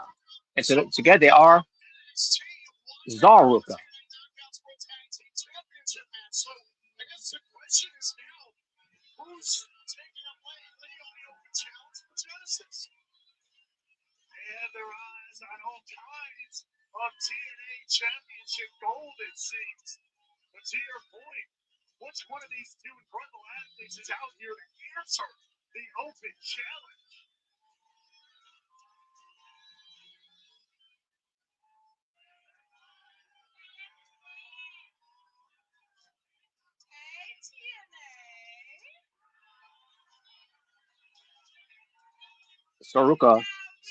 S1: And so together they are Zaruka.
S2: The question is now, who's taking a lead on the open challenge for Genesis? And their eyes on all kinds of TNA Championship gold, it seems. But to your point, which one of these two incredible athletes is out here to answer the open challenge?
S6: Hey, TNA.
S1: Soruka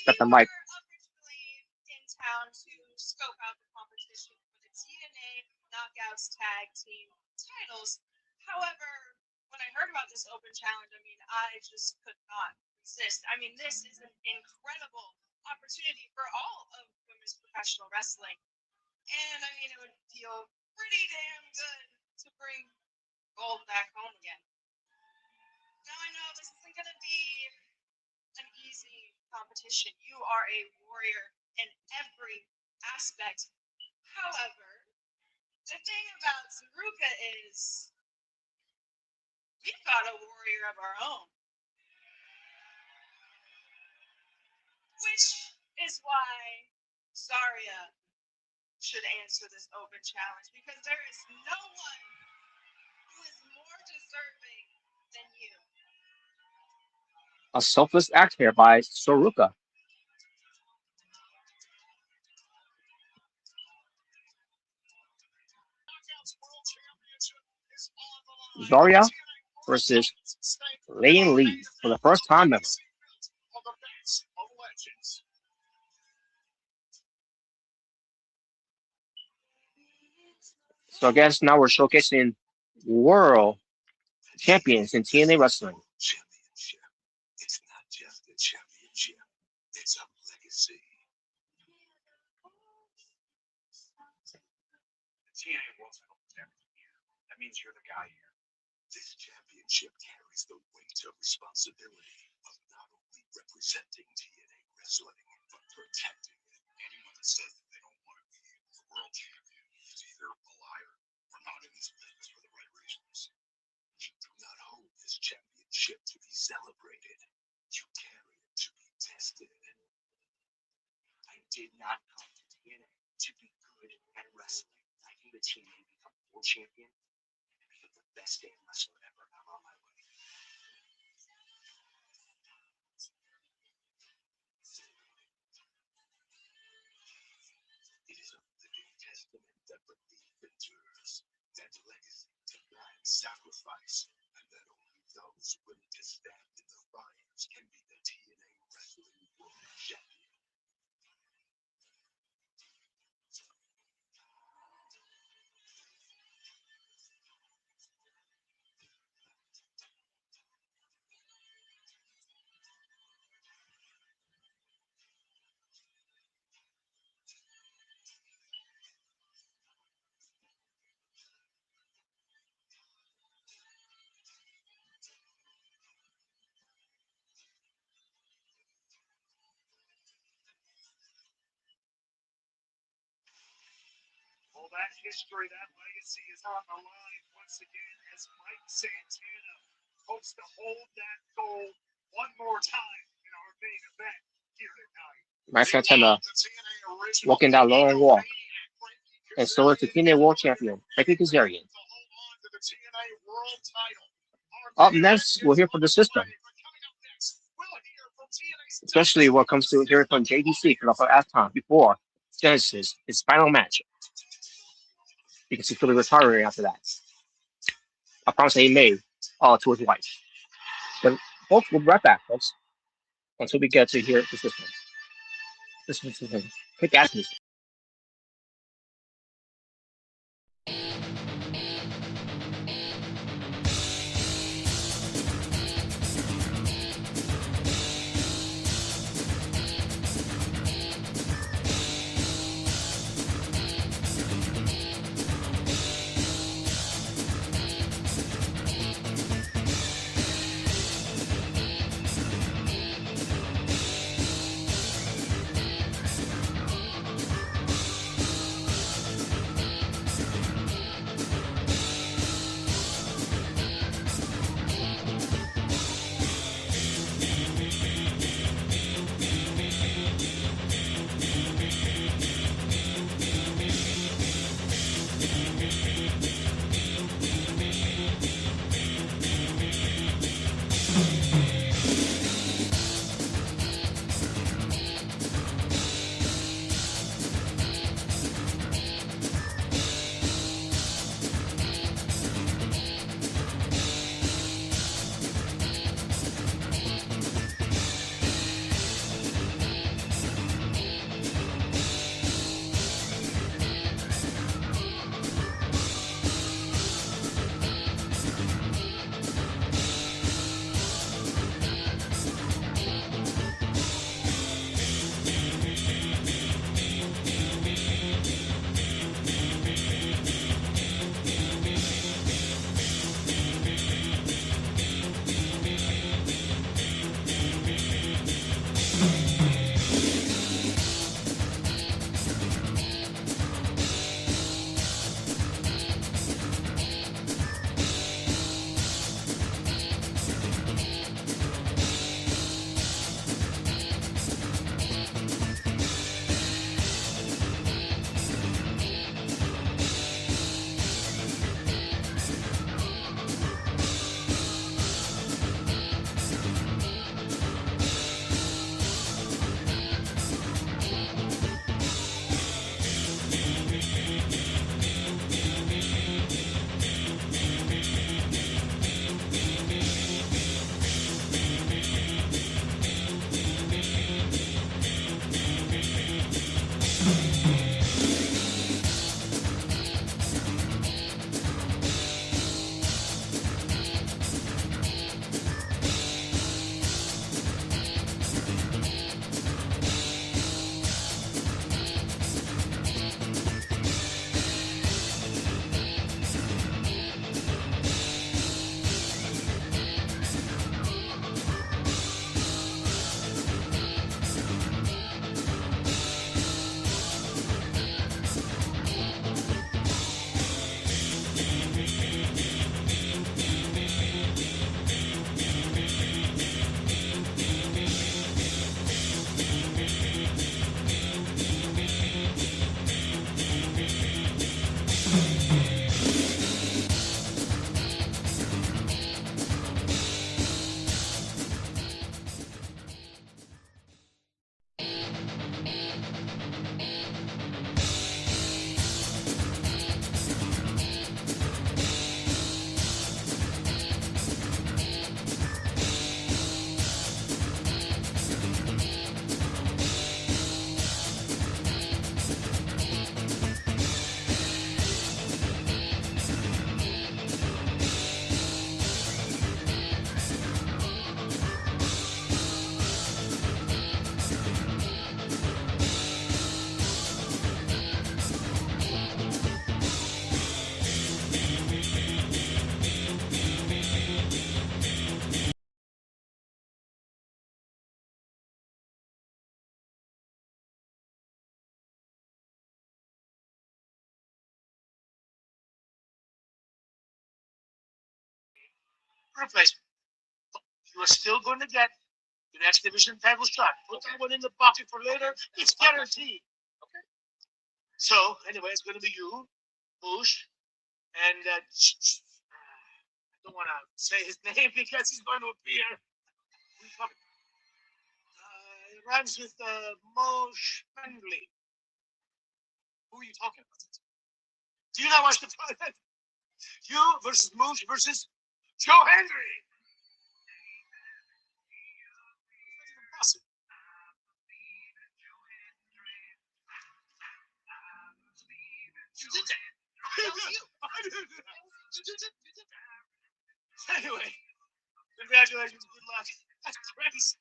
S1: got the mic.
S6: Officially in town to scope out the competition for the TNA Knockouts Tag Team titles. However, when I heard about this open challenge, I mean, I just could not resist. I mean, this is an incredible opportunity for all of women's professional wrestling. And I mean, it would feel pretty damn good to bring gold back home again. Now I know this isn't going to be an easy competition. You are a warrior in every aspect. However, the thing about Saruka is we've got a warrior of our own. Which is why Zarya should answer this open challenge, because there is no one who is more deserving than you.
S1: A selfless act here by Soruka. Zarya versus Lane Lee for the first time ever. So I guess now we're showcasing world champions in TNA Wrestling.
S2: Championship. It's not just a championship. It's a legacy. The TNA World Title is everything here. That means you're the guy here. This championship carries the weight of responsibility of not only representing TNA Wrestling, but protecting it. Anyone that says that they don't want to be the world champion is either a liar or not in this business for the right reasons. You do not hold this championship to be celebrated. You carry it to be tested.
S7: I did not come to TNA to be good at wrestling. I came to TNA to become world champion and become the best damn wrestler ever. I'm on my way.
S2: It is a living testament that belief endures, that legacy demands sacrifice, and that only those willing to stand in the fires can be the TNA Wrestling World Champion. Well, that history, that legacy is on the line once again as Mike Santana hopes to hold that goal one more time in our main event here tonight.
S1: Mike Santana walking that long walk. And so is the TNA World Champion, Frankie Kazarian. Up next, we'll hear from the system. Especially when it comes to hearing from JDC for the last time before Genesis, his final match. Because he's going to be retiring after that. A promise that he made to his wife. But folks, we'll be right back, folks. Until we get to hear the system. Listen to him. Kick ass music.
S4: replacement. You are still going to get the X Division title shot. Put that one in the pocket for later. It's guaranteed. Okay. So anyway, it's going to be you, Bush, and I don't want to say his name because he's going to appear. It rhymes with Mosh Bentley. Who are you talking about? Do you not watch the tournament? You versus Moosh versus Joe Hendry. You did that. That was you. I did that. You did that. Anyway, congratulations. Good luck. That's crazy.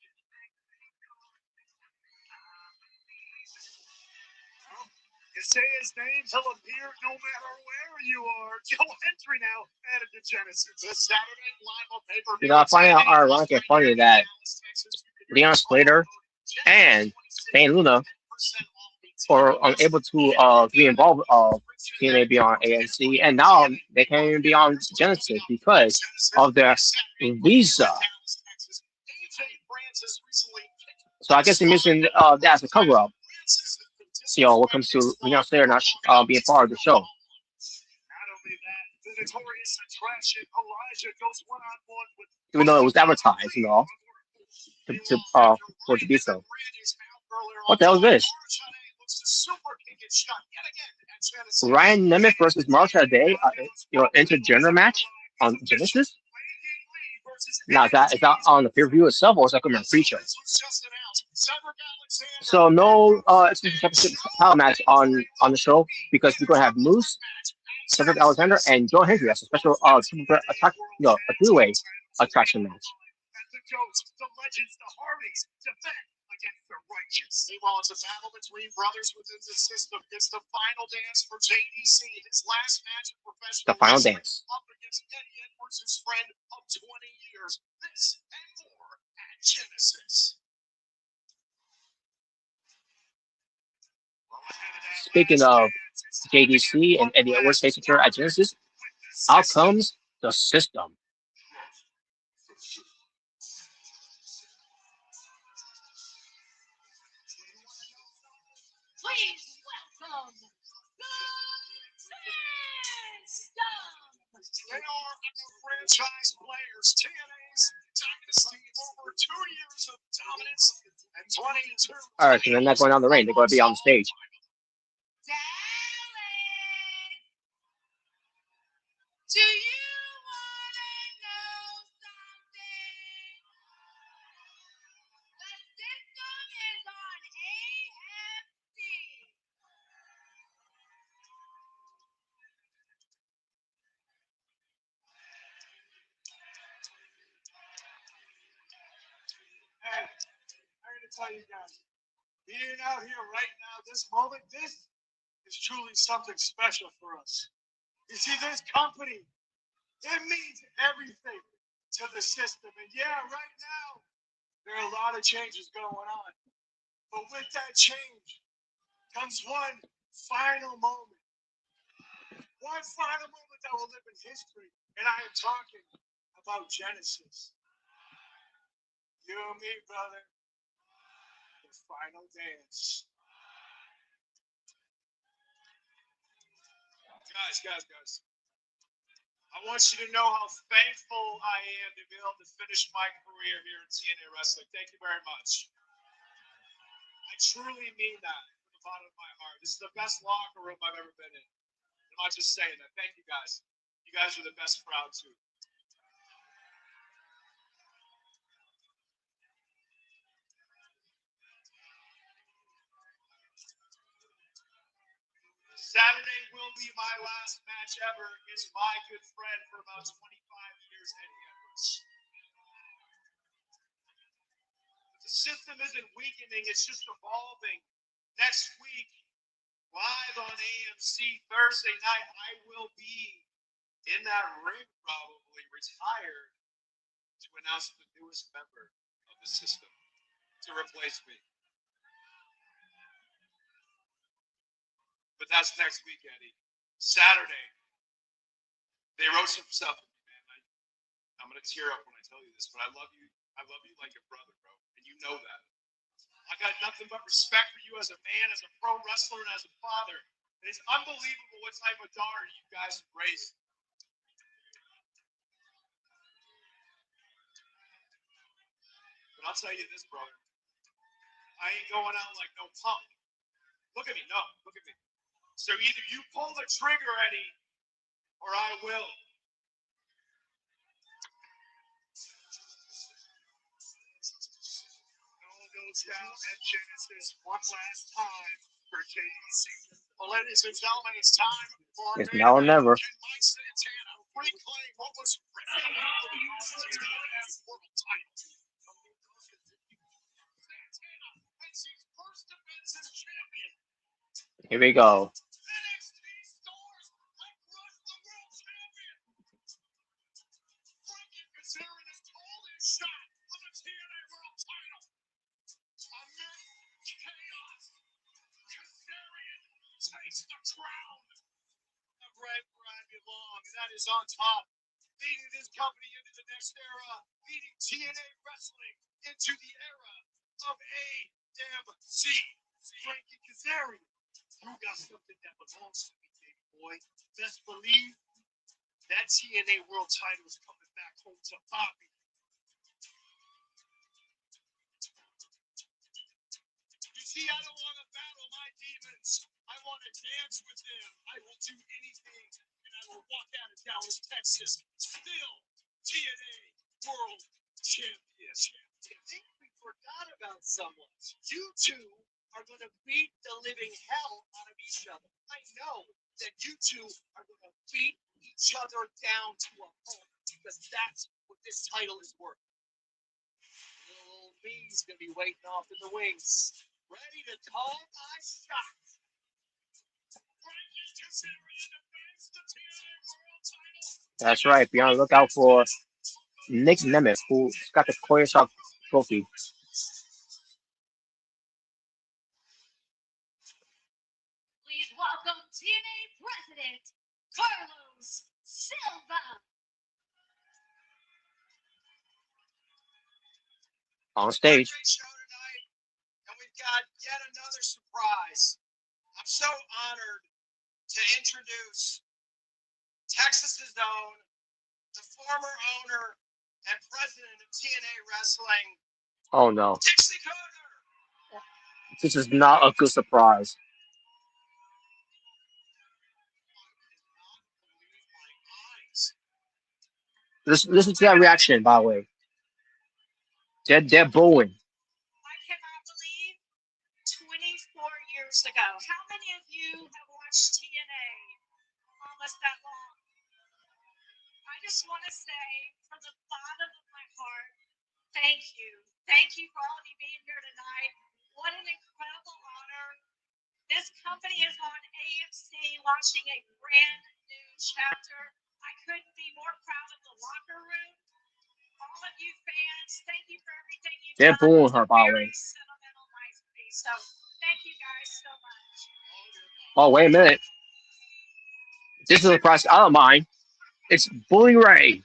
S4: You say his name, he'll appear no matter where you are. Joe Hendry now added to Genesis. This Saturday live on pay-per-view.
S1: You know, I find it ironic and funny that Leon Slater and Dane Luna were unable to be involved with TNA Beyond AMC, and now they can't even be on Genesis because of their visa. So I guess they're missing that as a cover-up. You know, what comes to Leon Slater not being part of the show. Even though it was advertised, you know, for it to be so. What the hell is this? Ryan Nemeth versus Marsha Day, intergender match on Genesis. Now, is that on the pay-per-view itself, or is that going to be a pre-show? So no exclusive championship title match on the show because we're going to have Moose, Cedric Alexander, and Joe Hendry as a special a three-way attraction match.
S2: Meanwhile, it's a battle between brothers within the system. It's the final dance for JDC. His last match in professional
S1: The final
S2: wrestling
S1: dance.
S2: up against Eddie Edwards, his friend of 20 years. This and more at Genesis.
S1: Speaking of JDC and Eddie Edwards facing her at Genesis, out comes the system.
S5: Please welcome the system.
S2: They are our franchise players. TNA's dynasty over 2 years of dominance and 22.
S1: All right, so they're not going down the ring; they're going to be on the stage.
S5: Do you want to know something? The system is on AMC.
S2: Hey, I'm going to tell you guys, being out here right now, this moment, this is truly something special for us. You see, this company, it means everything to the system. And yeah, right now, there are a lot of changes going on. But with that change comes one final moment. One final moment that will live in history. And I am talking about Genesis. You and me, brother. The final dance. Guys. I want you to know how thankful I am to be able to finish my career here in TNA Wrestling. Thank you very much. I truly mean that from the bottom of my heart. This is the best locker room I've ever been in. I'm not just saying that. Thank you, guys. You guys are the best crowd, too. Saturday will be my last match ever against my good friend for about 25 years, Eddie Edwards. The system isn't weakening, it's just evolving. Next week, live on AMC Thursday night, I will be in that ring, probably retired, to announce the newest member of the system to replace me. But that's next week, Eddie. Saturday, they wrote some stuff with me, man. I'm gonna tear up when I tell you this, but I love you. I love you like a brother, bro, and you know that. I got nothing but respect for you as a man, as a pro wrestler, and as a father. And it's unbelievable what type of daughter you guys have raised. But I'll tell you this, brother. I ain't going out like no punk. Look at me. No, look at me. So either you pull the trigger, Eddie, or I will. Goes down at Genesis one last time for JDC. Well, ladies and gentlemen, it's time for
S1: It's now or never.
S2: Mike Santana reclaim what was written about the world title. Santana wins his first defense as champion.
S1: Here we go.
S2: NXT stars have crushed the world champion. Frankie Kazarian has called his shot for the TNA world title. Amid chaos, Kazarian takes the crown of right where I belong, and that is on top, leading this company into the next era, leading TNA Wrestling into the era of AMC. Frankie Kazarian, you got something that belongs to me, baby boy. Best believe that TNA World title is coming back home to Bobby. You see, I don't want to battle my demons. I want to dance with them. I will do anything, and I will walk out of Dallas, Texas, still TNA World Champion. I think we forgot about someone. You two are going to beat the living hell out of each other. I know that you two are going to beat each other down to a pulp, because that's what this title is worth. Little old me's going to be waiting off in the wings, ready to call my shot. Frankie Kazarian defends the TNA World title.
S1: That's right. Be on the lookout for Nick Nemeth, who's got the Koya Shark trophy.
S3: Please welcome TNA President Carlos Silva.
S1: On stage.
S2: Great show tonight, and we've got yet another surprise. I'm so honored to introduce Texas's own, the former owner and president of TNA Wrestling,
S1: Oh no.
S2: Dixie Carter.
S1: This is not a good surprise. Listen to that reaction, by the way. They're booing.
S6: I cannot believe 24 years ago. How many of you have watched TNA almost that long? I just want to say from the bottom of my heart, thank you. Thank you for all of you being here tonight. What an incredible honor. This company is on AMC launching a brand new chapter. I couldn't be more proud of the locker room. All of you fans, thank you for everything you've
S1: They're
S6: done.
S1: booing her, by the way.
S6: Very sentimental night for me. So thank you guys so much.
S1: Oh, wait a minute. This is a surprise I don't mind. It's Bully Ray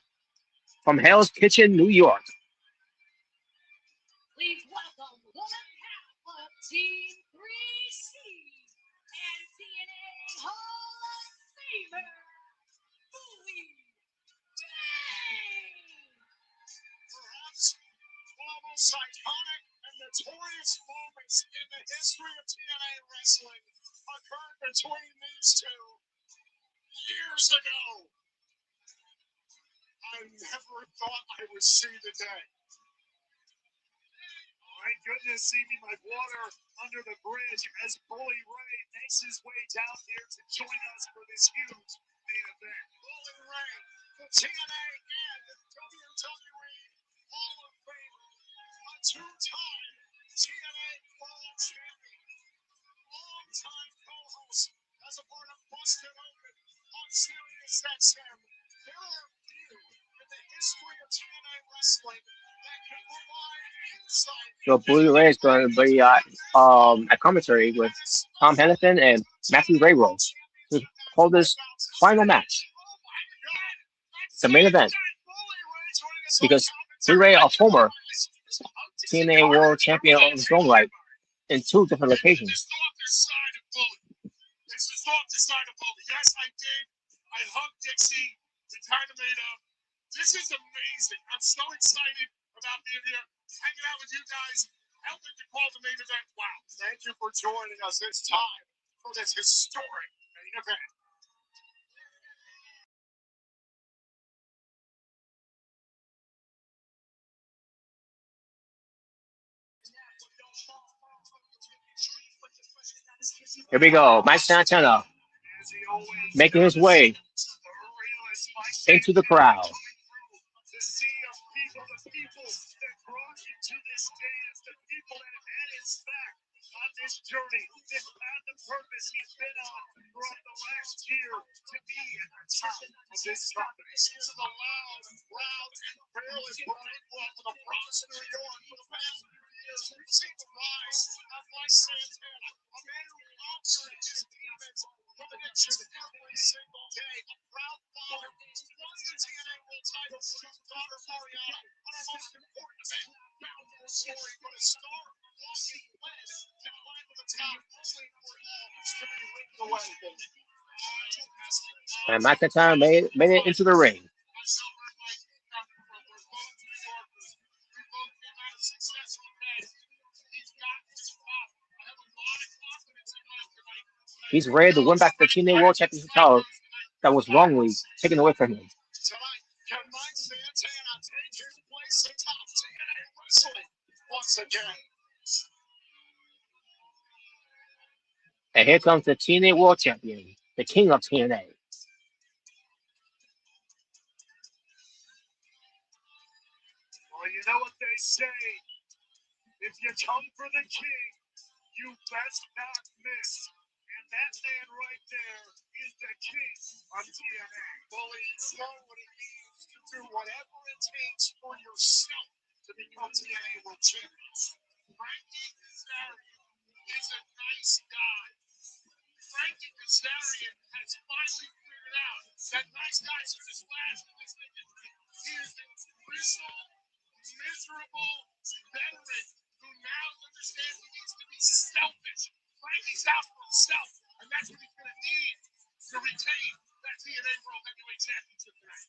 S1: from Hell's Kitchen, New York.
S3: Please welcome one half of Team 3C and TNA Hall of Famer, Bully Ray.
S2: Perhaps one of the most iconic and notorious moments in the history of TNA Wrestling occurred between these two years ago. I never thought I would see the day. Thank goodness, see me like water under the bridge as Bully Ray makes his way down here to join us for this huge main event. Bully Ray, the TNA and the WWE Hall of Famer, a two-time TNA World Champion, long-time co-host as a part of Busted Open on SiriusXM. There are few in the history of TNA Wrestling that can provide insight.
S1: So Bully Ray is going to be a commentary with Tom Henderson and Matthew Rayro to hold this final match. The main event. because Big Ray, a former TNA World Champion on his own right in 2 different locations.
S2: It's the softest side of bully. Yes, I did. I hugged Dixie. We kind of made up. This is amazing. I'm so excited about being here, hanging out with you guys, helping to call the main event. Wow. Thank you for joining us. It's time for this historic main event.
S1: Here we go. Mike Santana making his way into the crowd.
S2: The sea of people, the people that brought you to this dance, the people that have had his back on this journey, this path of purpose he's been on throughout the last year to be at the top of this company. This is the loud, and fearless Brian Blunt with a promissory on for the past few years. We've seen the rise of Mike Santana, a man who conquers his demons from addiction every single day. A proud father who won the TNA World title for his daughter Mariana on our most important event. Powerful story, but a star walking west to climb to the top, only for all to be ripped away.
S1: And McIntyre made it into the ring. He's ready to win back the TNA World Championship title that was wrongly taken away from him.
S2: Tonight, can Mike Santana take his place atop TNA Wrestling once again?
S1: And here comes the TNA World Champion, the King of TNA.
S2: Well, you know what they say. If you come for the king, you best not miss. And that man right there is the king of TNA. Bully, you know what it means to do whatever it takes for yourself to become TNA World Champions. Frankie Kazarian is a nice guy. Frankie Kazarian has finally figured out that nice guys are just last in this industry. He is a bristle, miserable veteran who now understands he needs to be selfish. Frankie's out for himself, and that's what he's going to need to retain that TNA World Heavyweight Championship tonight.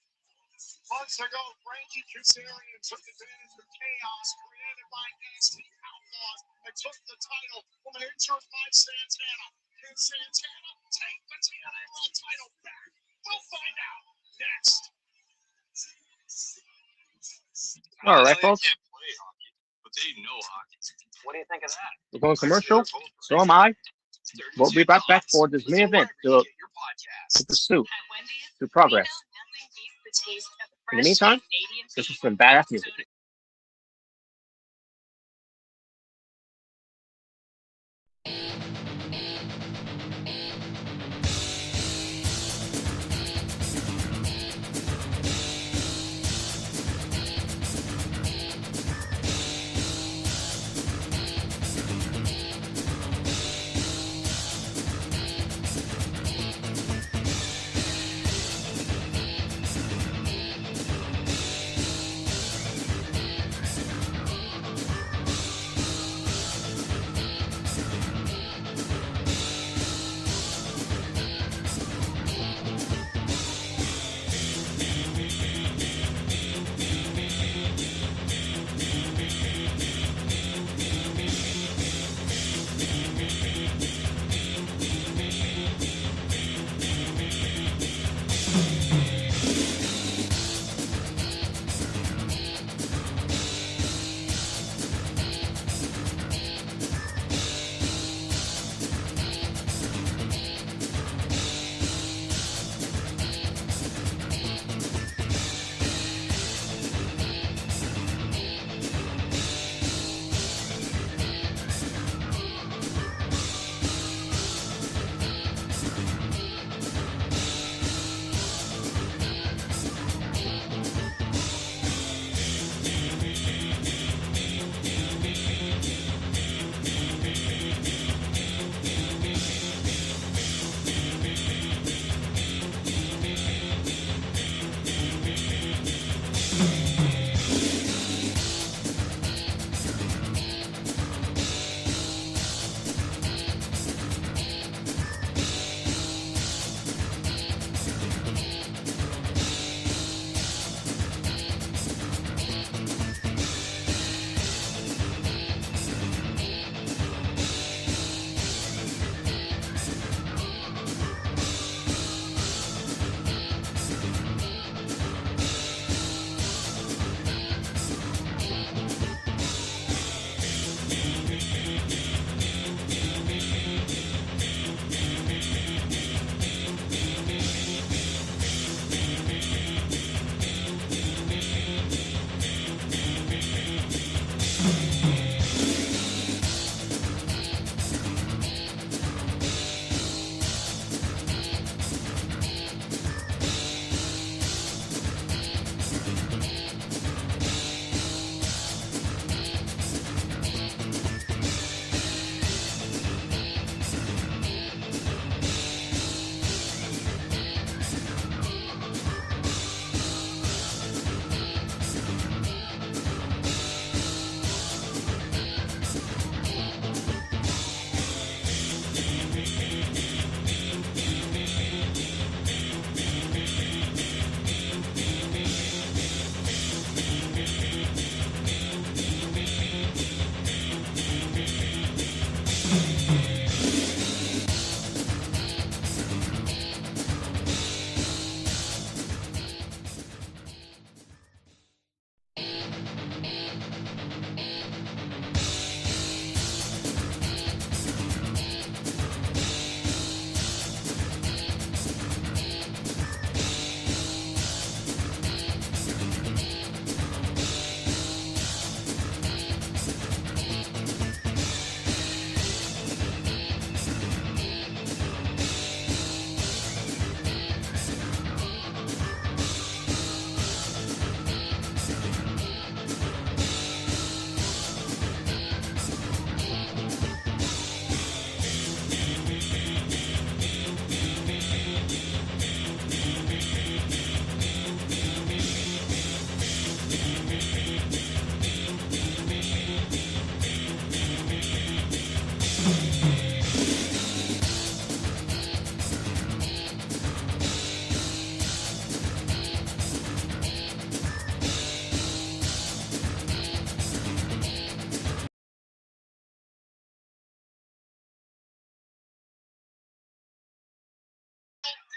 S2: Months ago, Frankie Kazarian took advantage of chaos created by NXT Outlaws and took the title from an injured Mike Santana. Can Santana take the TNA World title back? We'll find out next.
S1: All right, folks.
S7: They can't play hockey, but they know hockey. What do you think of that?
S1: We're going commercial. So am I. We'll be right back for this main event to pursue, to progress. In the meantime, this is some badass music.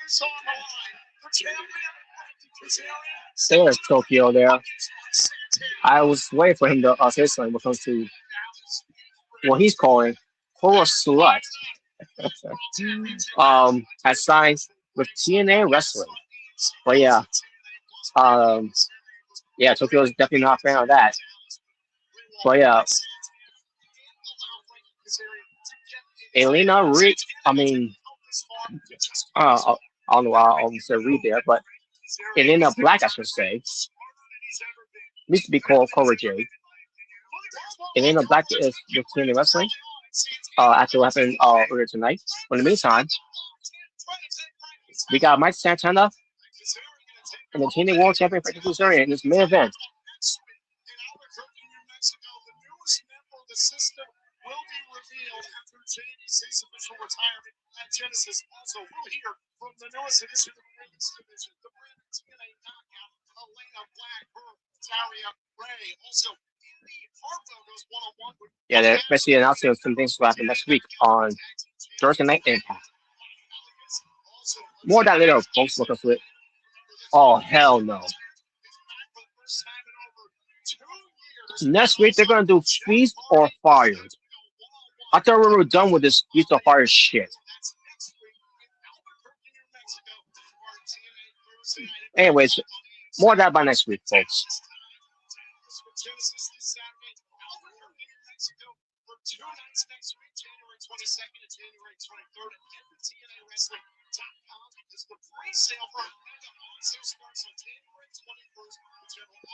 S2: is on the line. The champion,
S1: There's Tokyo there. I was waiting for him to say something when it comes to what he's calling Horror Slut. Has signed with TNA Wrestling. But yeah, Tokyo is definitely not a fan of that. But yeah, Elena Reed, I don't know why I almost said Reed there, but Elena Black, I should say, used to be called Cobra Jade. Elena Black is with TNA Wrestling after what happened earlier tonight. But in the meantime, we got Mike Santana and the TNA World Champion Frankie Kazarian in this main event.
S2: The system will be revealed after JDC's official retirement at Genesis. Also, we'll hear from the newest addition to the women's division, the brand new TNA knockout, Elena Black, Daria Ray. Also, in the Hard Logos one-on-one with
S1: they're basically announcing some things will happen next week on Thursday Night Impact. More of that later, folks. Look up to it. Oh, hell no. Next week, they're going to do Feast or Fired. I thought we were done with this Feast or Fired shit. Anyways, more of that by next week, folks.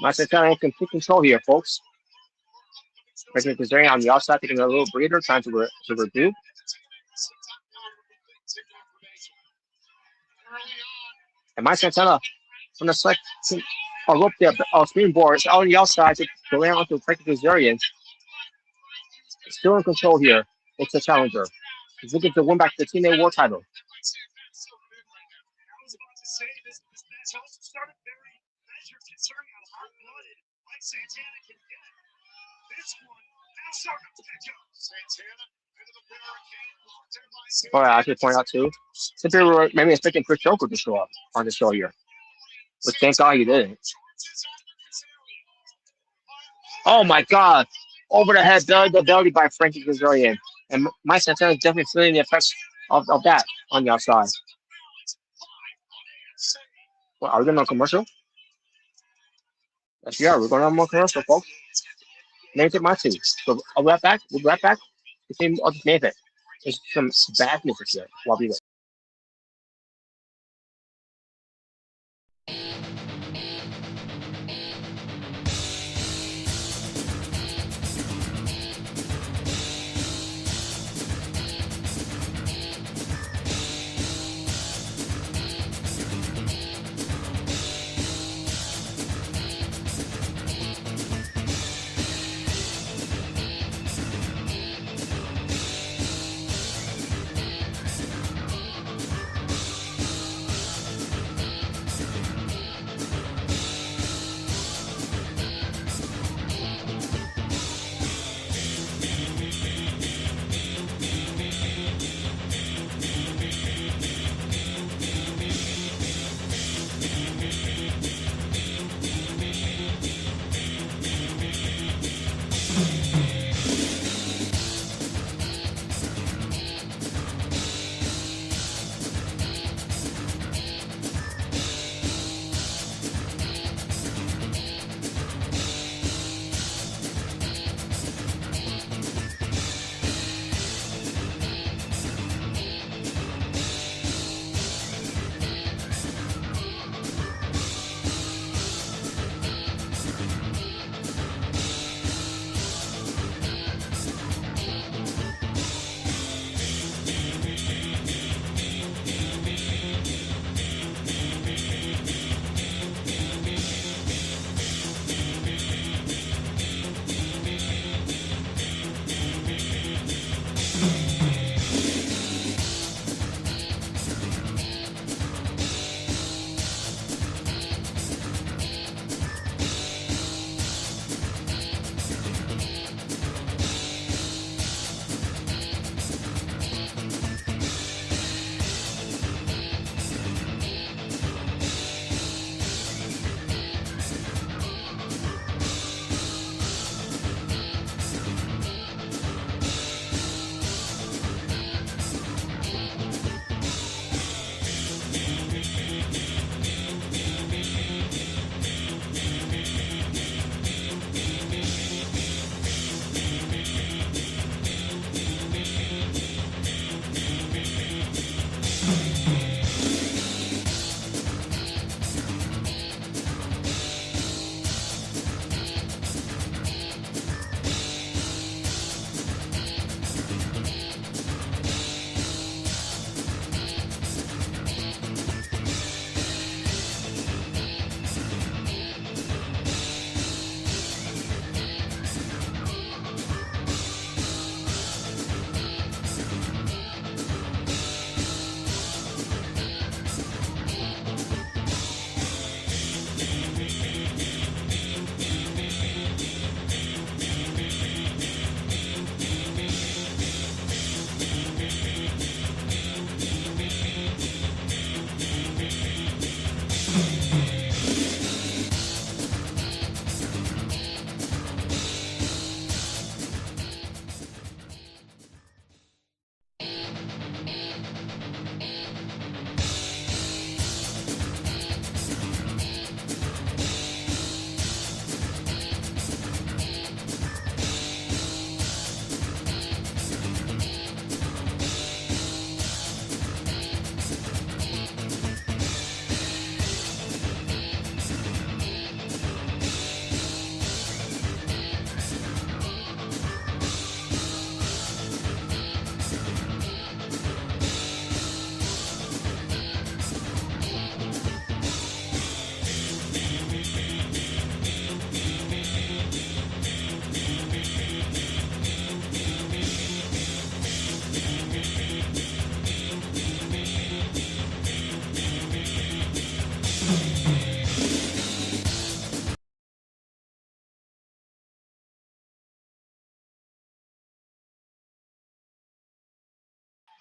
S1: My Santana in complete control here, folks. Frankie Kazarian on the outside taking a little breather, trying to regroup. And Mike Santana from the select rope there, springboard is on the outside to go around to Frankie Kazarian. Still in control here. It's a challenger. He's looking to win back the TNA World title. All right, I should point out too, since we were maybe expecting Chris Joker to show up on the show here, but thank God he didn't. Oh my God! Over the head, the belly by Frankie Kazarian, and Mike Santana is definitely feeling the effects of that on the outside. Well, are we going on commercial? Yes, we are. We're going on more commercial, folks. Let me take my seat. So I'll be right back. We'll be right back. The same other main event. There's some bad music here while we wait.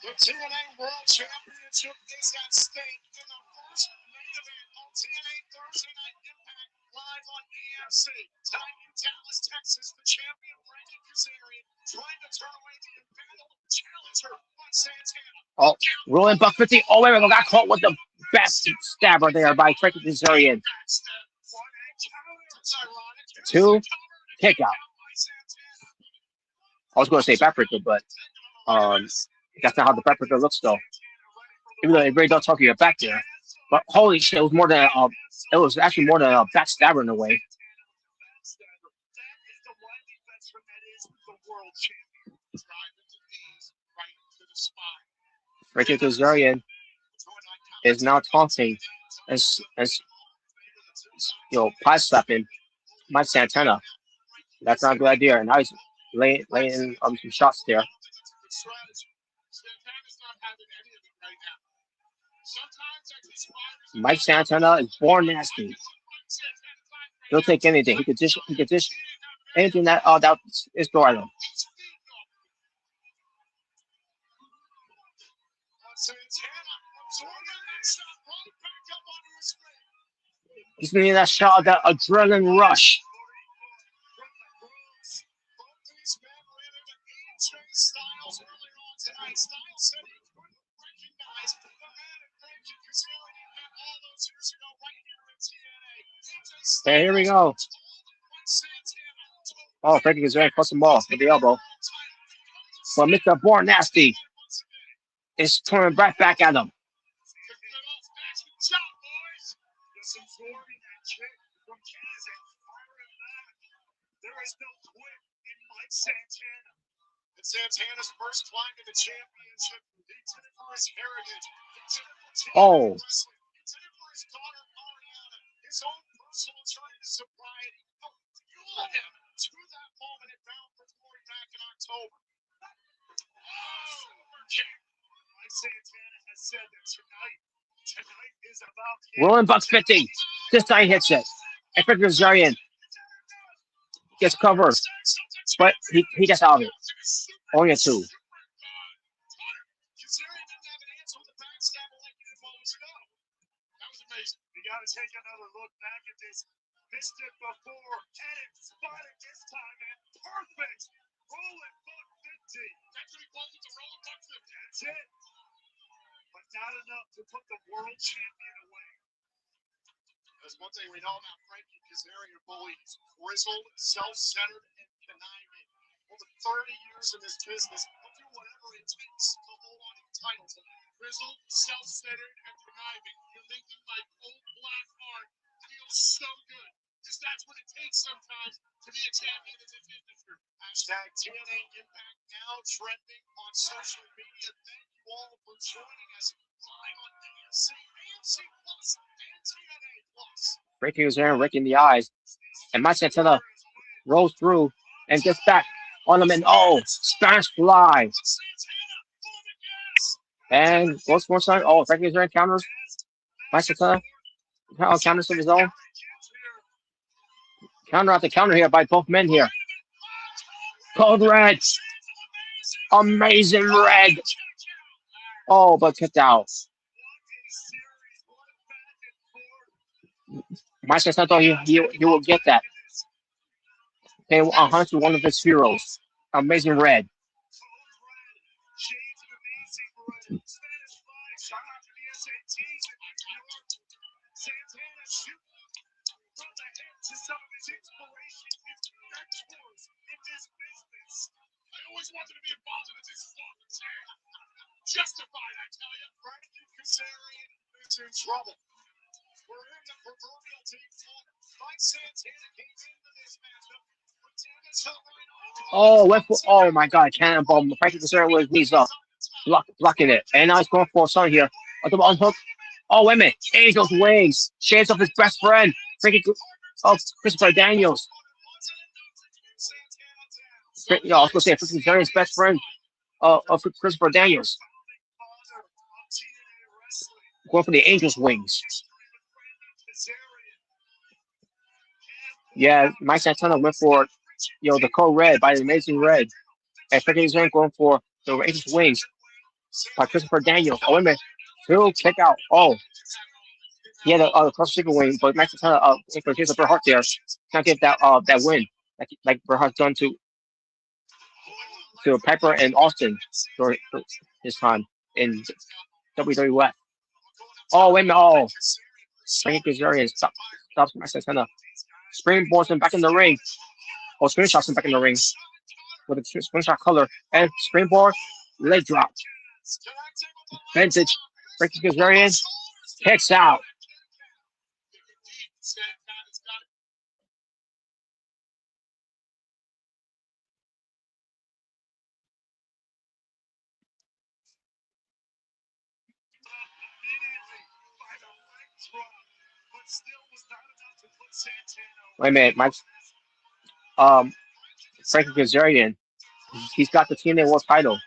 S2: The TNA World Championship is at stake in the first main event on TNA Thursday Night Impact live on AMC. Tonight in Dallas, Texas, the champion Frankie Kazarian trying to turn away the embattled challenger Mike Santana.
S1: Oh, rolling buck 50. Oh, wait, we got caught with the best stabber there by Frankie Kazarian. Two, kick out. I was going to say backbreaker, but that's not how the backbreaker looks, though. Even though they really don't talk to your back there. But holy shit, it was more than it was actually more than a backstabber in a way. Frankie Kazarian is now taunting as pie slapping Mike Santana. That's not a good idea. And now he's laying some shots there. Mike Santana is born nasty. He'll take anything. He could dish anything that is thrown at him. He's getting that shot, that adrenaline rush. Hey, here we go. Oh, Frankie is ready to plus the ball with the elbow. But Mr. Born Nasty is turning right back at him.
S2: There is no quit in Mike Santana. And Santana's first climb to the championship. He did it for his heritage. He did it for TNA Wrestling. He did it for his daughter Mariana. His own personal journey to sobriety. Fuel him to that moment at Bound for Glory back in October. Mike Santana has said that tonight is about
S1: rolling buck 50. This time he hits it. And Frankie Kazarian gets covered, but he gets out of it. Only a 2.
S2: Kazarian didn't have an answer with the backstabber like he did moments ago. That was amazing. You got to take another look back at this. Missed it before, and it spotted this time, and perfect. Rolling buck 50. That's what he was with the rolling buck 50. That's it. But not enough to put the world champion away. There's one thing we know about Frankie Kazarian, bully. He's grizzled, self-centered, and conniving. Over 30 years in this business, he'll do whatever it takes to hold on to the title tonight. Grizzled, self-centered, and conniving. You're thinking like old black art feels so good. Because that's what it takes sometimes to be a champion in this industry. Hashtag TNA Impact now trending on social media. Thank you all for joining us live on AMC Plus, and TNA Plus.
S1: Frankie Kazarian raking the eyes. And Mike Santana rolls through and gets back on him. And Spanish fly. And goes for one side. Oh, Frankie Kazarian counters. Mike Santana counters of his own. Counter after counter here by both men here. Cold red. Amazing red. Oh, but kicked out. Mike Santana thought he will get that. Paying 100 to one of his heroes. Amazing red.
S2: Wanted to be involved in this sport. Justified, I tell you. Frankie Kazarian is in trouble. We're in the proverbial deep water. Mike Santana came into this matchup.
S1: Oh my God, cannonball. Frankie Kazarian with his knees up, blocking it. And now he's going for a son here. A double unhook. Oh, wait a minute. Angel's wings. Shades of his best friend. Christopher Daniels. I was going to say Frankie Kazarian's best friend of Christopher Daniels. Going for the Angel's wings. Yeah, Mike Santana went for the code red by the amazing red. And Frankie Kazarian going for the Angel's wings. by Christopher Daniels. Oh, wait a minute. Two kick out. Oh, he had a cross chicken wing, but Max Santana here's a Bret Hart there. Can't get that win like Bret Hart's done to Piper and Austin for his time in WWF. Oh, wait a minute. Oh, Frankie Kazarian stops Max Santana. Springboards him back in the ring. Oh, screenshots him back in the ring with a screenshot color. And springboard, leg drop. Vintage. Frankie Kazarian kicks out. Wait a minute, Mike. Frankie Kazarian. He's got the TNA World Title.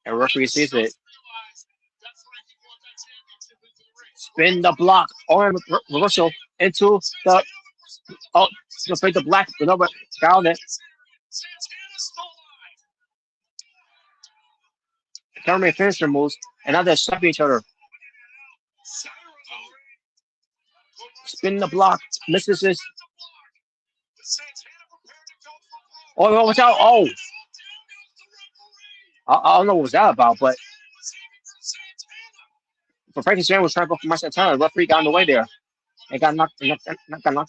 S1: And referee sees it. Spin the block. Or reversal into the. Oh, gonna play the black. But no, but found it. Cameraman finisher moves, and now they're stopping each other. Spin the block. Misses this. Oh, watch out. Oh. I don't know what was that about, but for Frankie Kazarian was trying to go for my Santana. The referee got in the way there. And got knocked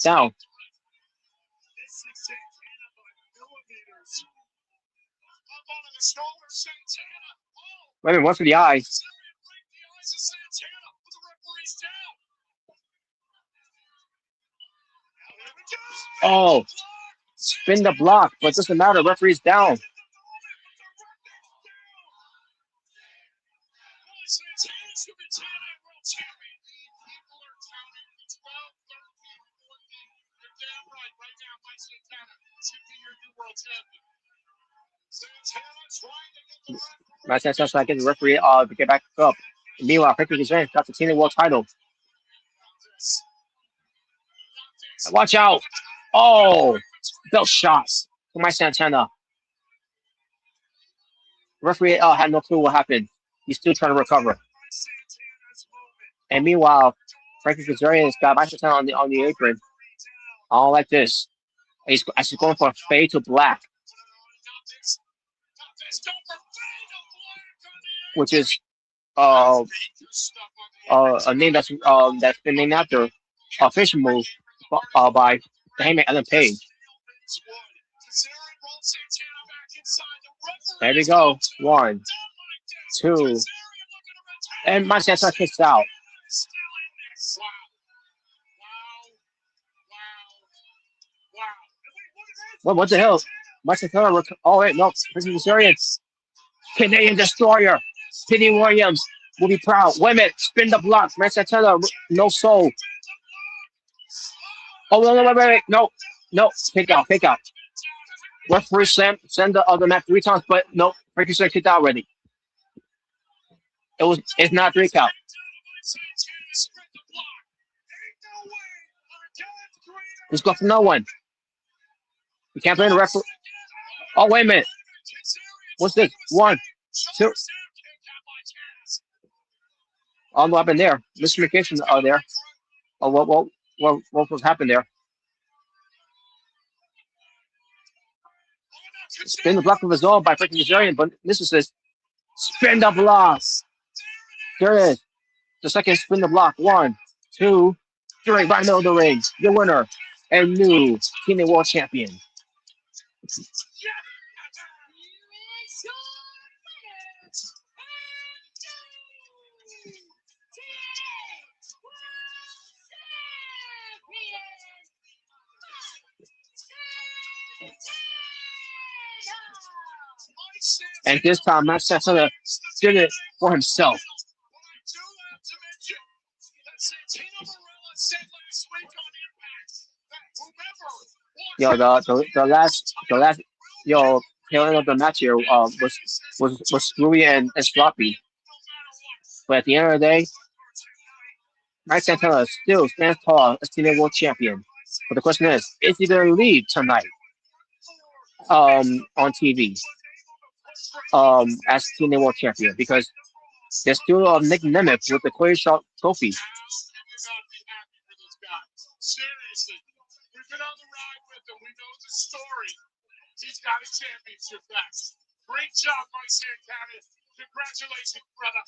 S1: down. Wait a minute, one for the eyes. Oh, spin the block, but it doesn't matter. Referee's down. Matt Santana's trying to get the referee to get back up. Meanwhile, Frankie Kazarian got the TNA World Title. Watch out! Oh, belt shots for my Santana. Referee had no clue what happened. He's still trying to recover. And meanwhile, Frankie Kazarian's got my Santana on the apron. I don't like this. He's actually going for a fade to black, which is a name that's been named after a fish move by the Heyman Ellen Page. There we go. 1, 2, and my Santana kicks out. What the hell? My Santana. Oh wait, no. Frankie Kazarian. Canadian Destroyer. Penny Williams will be proud. Wait a minute. Spin the block. My Santana. No soul. Oh, wait. No. Pick out. Referee send the other match 3 times, but no. Frankie Kazarian kicked out already. It's not 3 count. Let's go for no one. We can't blame the referee. Oh, wait a minute. What's this? 1, 2. Oh, no, I've been there. Miscommunications are there. Oh, what was happening there? Spin the block of his own by Frankie Kazarian, but this is this. Spin the block. There it is. The second spin the block. 1, 2, 3. Right in the middle of the ring. Your winner and new TNA World Champion. And this time, Matt Santana did it for himself. Yo, the last tail end of the match here was screwy and sloppy. But at the end of the day, Mike Santana still stands tall as TNA World Champion. But the question is he going to leave tonight on TV as TNA World Champion? Because there's still Nick Nemeth with the Clay Shot Trophy.
S2: Seriously, we've been on the ride with him. We know the story. He's got a championship back. Great job, Mike Santana. Congratulations, brother.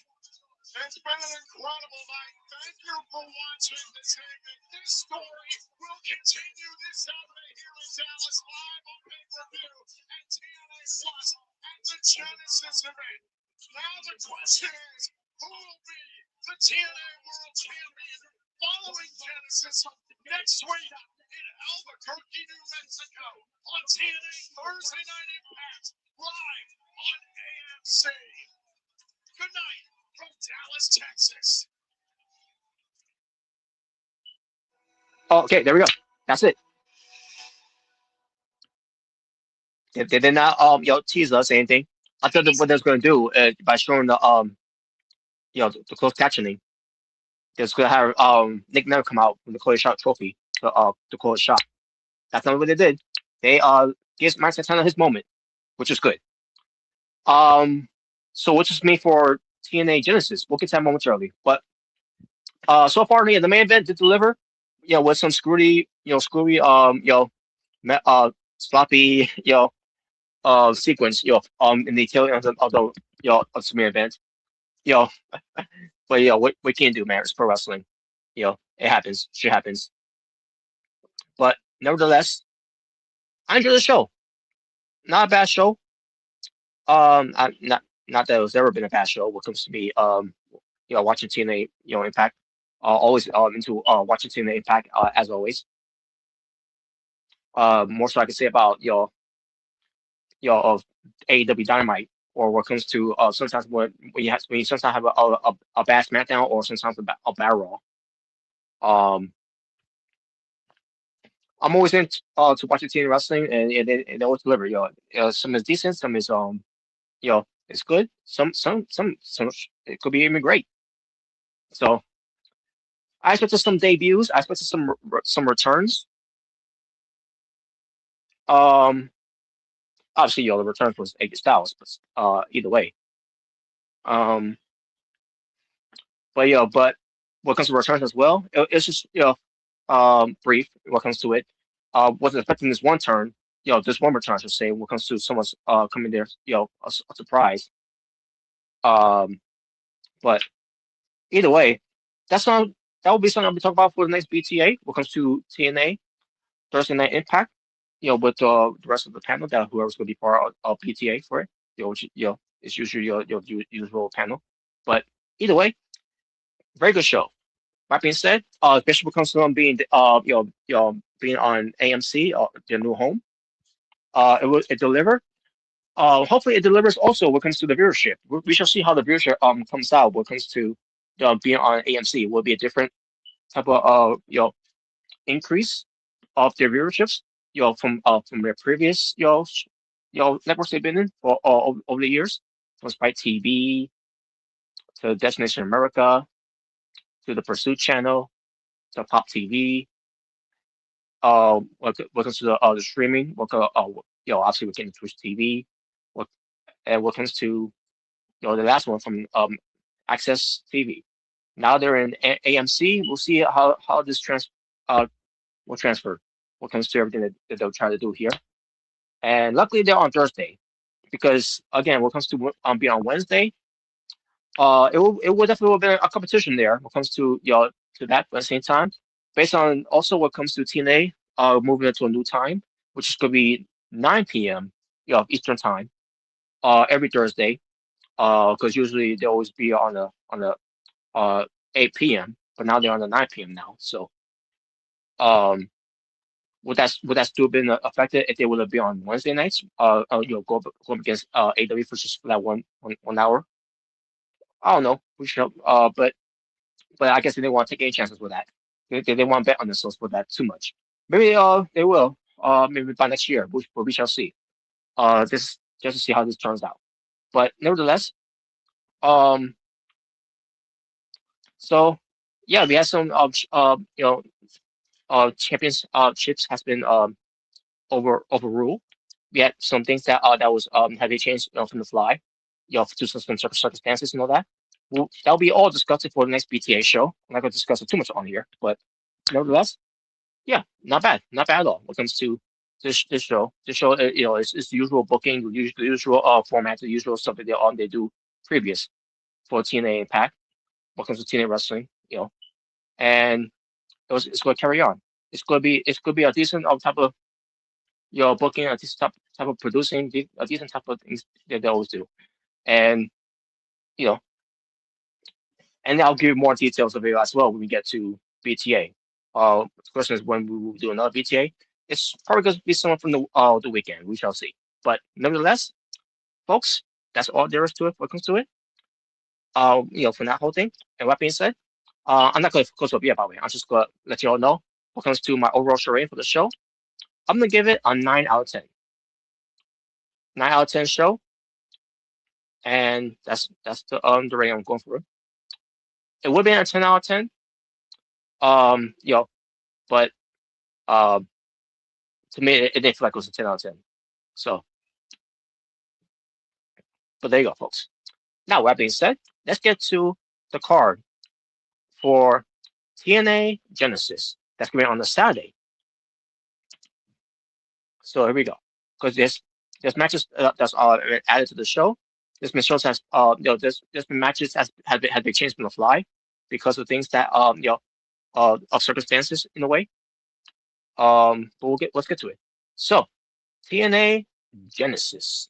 S2: It's been an incredible night. Thank you for watching this segment. This story will continue this Saturday here in Dallas, live on pay-per-view and TNA Plus at the Genesis event. Now the question is, who will be the TNA World Champion following Genesis next week in Albuquerque, New Mexico on TNA Thursday Night Impact live on AMC. Good night from Dallas, Texas.
S1: Okay, there we go. That's it. They did not tease us anything. I thought that what they're going to do by showing the the closed captioning, they're going to have Nick Nemeth come out with the Clay Shot Trophy, the closed shot. That's not what they did. They gives Mike Santana his moment, which is good. So which is made for TNA Genesis. We'll get to that momentarily. But so far, yeah, the main event did deliver. With some screwy, sloppy, sequence, in the tail end of the main event. You know, but what can you do, man? It's pro wrestling. It happens. Shit happens. But nevertheless, I enjoyed the show. Not a bad show. Not that it's ever been a bad show. What comes to me, watching TNA, Impact. Always into watching TNA Impact as always. More so I can say about of AEW Dynamite, or what comes to sometimes when you sometimes have a bad SmackDown, or sometimes a bad Raw. I'm always in to watching TNA wrestling, and they always deliver. Some is decent, some is it's good. Some it could be even great. So I expected some debuts. I expected some returns. Um, Obviously, the return was AJ Styles, but either way. Um, but what comes to returns as well, it's just brief. What comes to it, wasn't expecting this one turn. This one return, I should say. What comes to someone's coming there, a surprise. Um, but either way, that's not that will be something I'll be talking about for the next BTA. What comes to TNA Thursday Night Impact, with the rest of the panel, that whoever's going to be part of PTA for it, which, it's usually your usual panel. But either way, very good show. That being said, especially when it comes to them being being on AMC, their new home, it delivered. Hopefully, it delivers also when it comes to the viewership. We shall see how the viewership comes out when it comes to being on AMC. Will it be a different type of increase of their viewerships, from their previous networks they've been in for over the years, from Spike TV to Destination America to the Pursuit Channel to Pop TV. What comes to the streaming, obviously we can Twitch TV. What and what comes to the last one from Access TV. Now they're in AMC. We'll see how this will transfer. What comes to everything that they'll try to do here. And luckily they're on Thursday, because again, what comes to be on Wednesday, it will definitely be a competition there when it comes to to that. But at the same time, based on also what comes to TNA moving into a new time, which is going to be 9 p.m. Eastern time every Thursday, because usually they always be on the 8 p.m. but now they're on the 9 p.m. now. So would that still been affected if they would have been on Wednesday nights? Go up against AW for just for that one hour. I don't know. We should. But I guess they didn't want to take any chances with that. They didn't want to bet on themselves with that too much. Maybe they will. Maybe by next year, but we shall see. This just to see how this turns out. But nevertheless, um, so yeah, we had some champions chips has been overruled. We had some things that was had to change from the fly, due to some circumstances and all that. Well, that'll be all discussed for the next BTA show. I'm not going to discuss it too much on here, but nevertheless, yeah, not bad at all. When it comes to this show, it's the usual booking, the usual format, the usual stuff that they do previous for TNA Impact. When it comes to TNA Wrestling, and it's going to carry on. It's going to be a decent type of booking, a decent type of producing, a decent type of things that they always do, and you know, and I'll give you more details of it as well when we get to BTA. The question is when we will do another BTA. It's probably going to be someone from the weekend. We shall see. But nevertheless, folks, that's all there is to it when it comes to it. For that whole thing. And that being said, I'm not going to go to a beer, by the way. I'm just going to let you all know when it comes to my overall rating for the show. I'm going to give it a 9 out of 10. 9 out of 10 show. And that's the rating I'm going for. It would have been a 10 out of 10. But to me, it didn't feel like it was a 10 out of 10. So, but there you go, folks. Now, with that being said, let's get to the card for TNA Genesis. That's going to be on the Saturday. So here we go. Because there's matches that's added to the show. There's been shows there's been matches had been changed on the fly because of things that of circumstances in a way. But let's get to it. So TNA Genesis.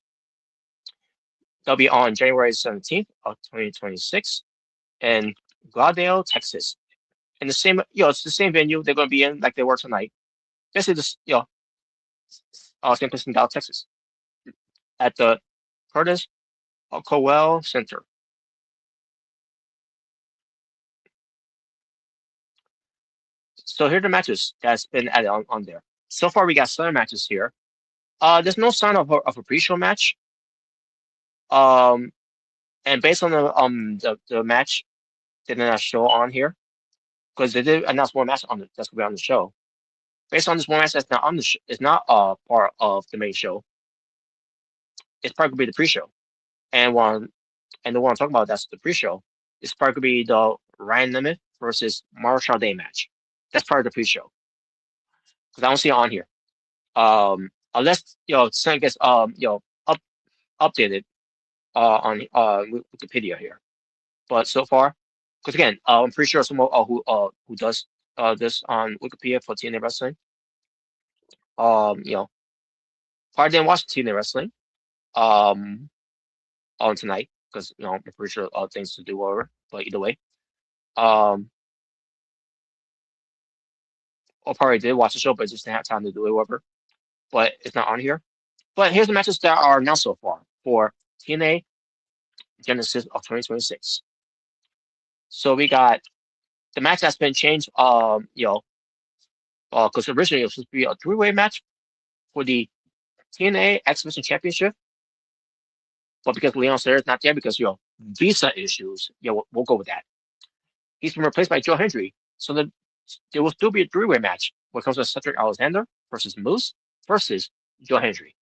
S1: They'll be on January 17th of 2026 in Glendale, Texas. And it's the same venue they're going to be in like they were tonight. Basically, same place in Dallas, Texas, at the Curtis Cowell Center. So here are the matches that's been added on there. So far, we got 7 matches here. There's no sign of a pre-show match. And based on the match, they did not show on here because they did announce one match that's going to be on the show. Based on this one match that's not on the it's not part of the main show. It's probably going to be the pre-show, and the one I'm talking about that's the pre-show. It's probably going to be the Ryan Nemeth versus Marshall Day match. That's part of the pre-show because I don't see it on here. Unless something gets updated on Wikipedia here. But so far, because again, I'm pretty sure someone who does this on Wikipedia for TNA Wrestling, probably didn't watch TNA Wrestling on tonight because I'm pretty sure things to do whatever. But either way, or probably did watch the show, but just didn't have time to do it, whatever. But it's not on here. But here's the matches that are announced so far for TNA Genesis of 2026. So we got the match that's been changed, because originally it was supposed to be a 3-way match for the TNA Exhibition Championship. But because Leon Slater is not there because, visa issues, we'll go with that. He's been replaced by Joe Hendry. So there will still be a 3-way match when it comes to Cedric Alexander versus Moose versus Joe Hendry.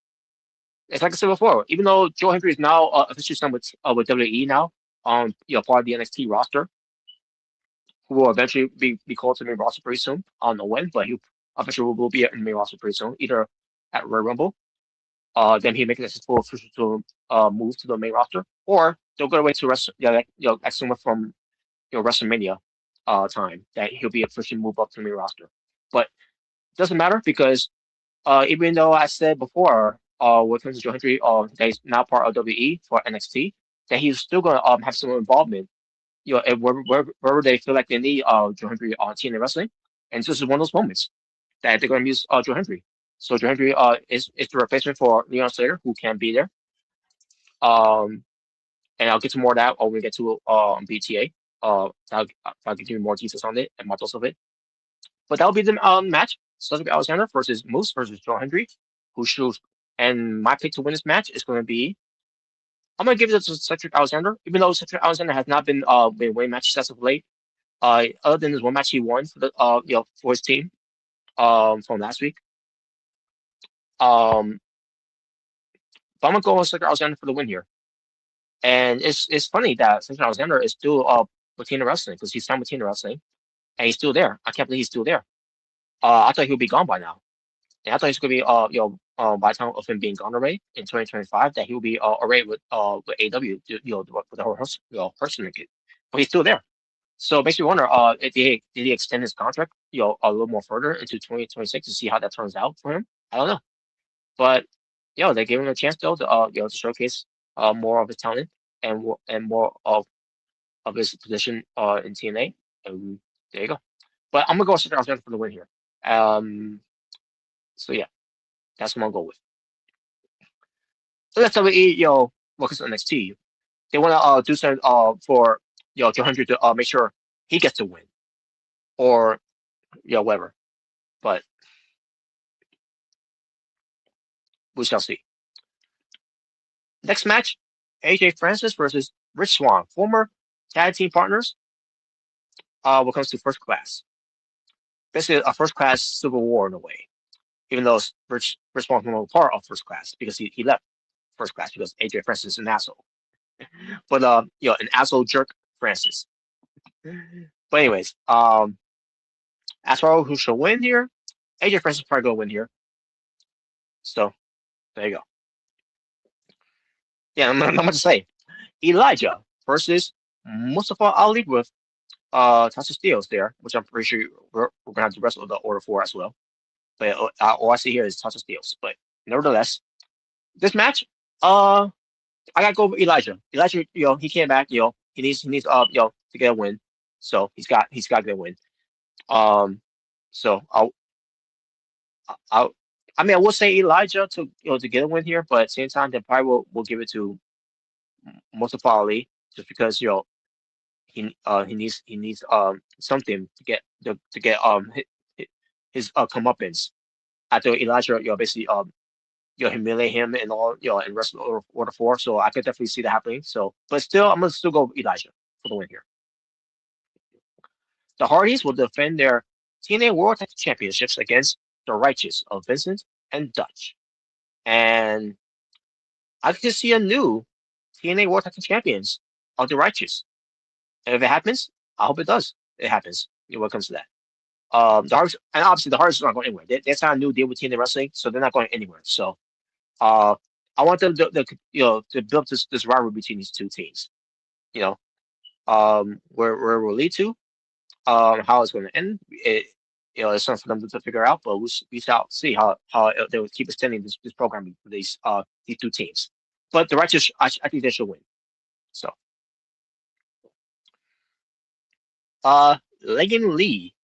S1: It's like I said before, even though Joe Hendry is now officially signed with WWE now, part of the NXT roster, who will eventually be called to the main roster pretty soon. I don't know when, but he eventually will be in the main roster pretty soon, either at Royal Rumble, then he makes it full official to move to the main roster, or they'll go away to like someone from WrestleMania time that he'll be officially moved up to the main roster. But it doesn't matter because even though I said before, when it comes to Joe Hendry, that he's now part of WWE for NXT, that he's still going to have some involvement, wherever they feel like they need Joe Hendry on TNA Wrestling. And this is one of those moments that they're going to use Joe Hendry. So Joe Hendry is the replacement for Leon Slater, who can be there. And I'll get to more of that when we get to BTA. I'll give you more details on it and models of it. But that'll be the match. Cedric Alexander versus Moose versus Joe Hendry, who shoots. And my pick to win this match is going to be, I'm going to give it to Cedric Alexander, even though Cedric Alexander has not been winning matches as of late. Other than this one match he won for the for his team from last week. Um, but I'm gonna go with Cedric Alexander for the win here. And it's funny that Cedric Alexander is still with TNA Wrestling because he's signed with TNA Wrestling and he's still there. I can't believe he's still there. I thought he would be gone by now. And I thought he's gonna be by the time of him being gone already in 2025 that he will be already with AW with the whole person again. But he's still there. So it makes me wonder did he extend his contract a little more further into 2026 to see how that turns out for him? I don't know. But they gave him a chance though to to showcase more of his talent and more of his position in TNA. And there you go. But I'm gonna go with Cedric Alexander for the win here. So yeah, that's what I'm gonna go with. So let's WWE, focus on NXT. They want to do something for 200 to make sure he gets to win, or whatever. But we shall see. Next match: AJ Francis versus Rich Swann, former tag team partners. When it comes to First Class, basically a First Class civil war in a way. Even though Rich Swann was no part of First Class because he left First Class because AJ Francis is an asshole. But an asshole jerk Francis. But anyways, as far as who should win here, AJ Francis probably gonna win here. So there you go. Yeah, I'm not much to say. Elijah versus Mustafa Ali with Tasha Steelz there, which I'm pretty sure we're gonna have the rest of the order for as well. But all I see here is Tasha Steelz. But nevertheless, this match, I gotta go with Elijah. Elijah, he came back. He needs to get a win. So he's got to get a win. So I'll I mean I will say Elijah to to get a win here, but at the same time they probably will give it to Mustafa Ali just because he needs something to get his comeuppance after Elijah basically humiliate him and all in wrestle order four. So I could definitely see that happening. So but still I'm gonna still go with Elijah for the win here. The Hardys will defend their TNA World Tag Championships against the Righteous of Vincent and Dutch. And I could see a new TNA World Tag Team Champions of the Righteous. And if it happens, I hope it does. It happens when it comes to that. The Hardys, and obviously the Hardys are not going anywhere. They signed a new deal with TNA Wrestling, so they're not going anywhere. So uh, I want them to build this rivalry between these two teams. You know, where it will lead to, how it's going to end. It's something for them to figure out, but we shall see how they will keep extending this program for these two teams. But the Righteous, I think they should win. So, Legan Lee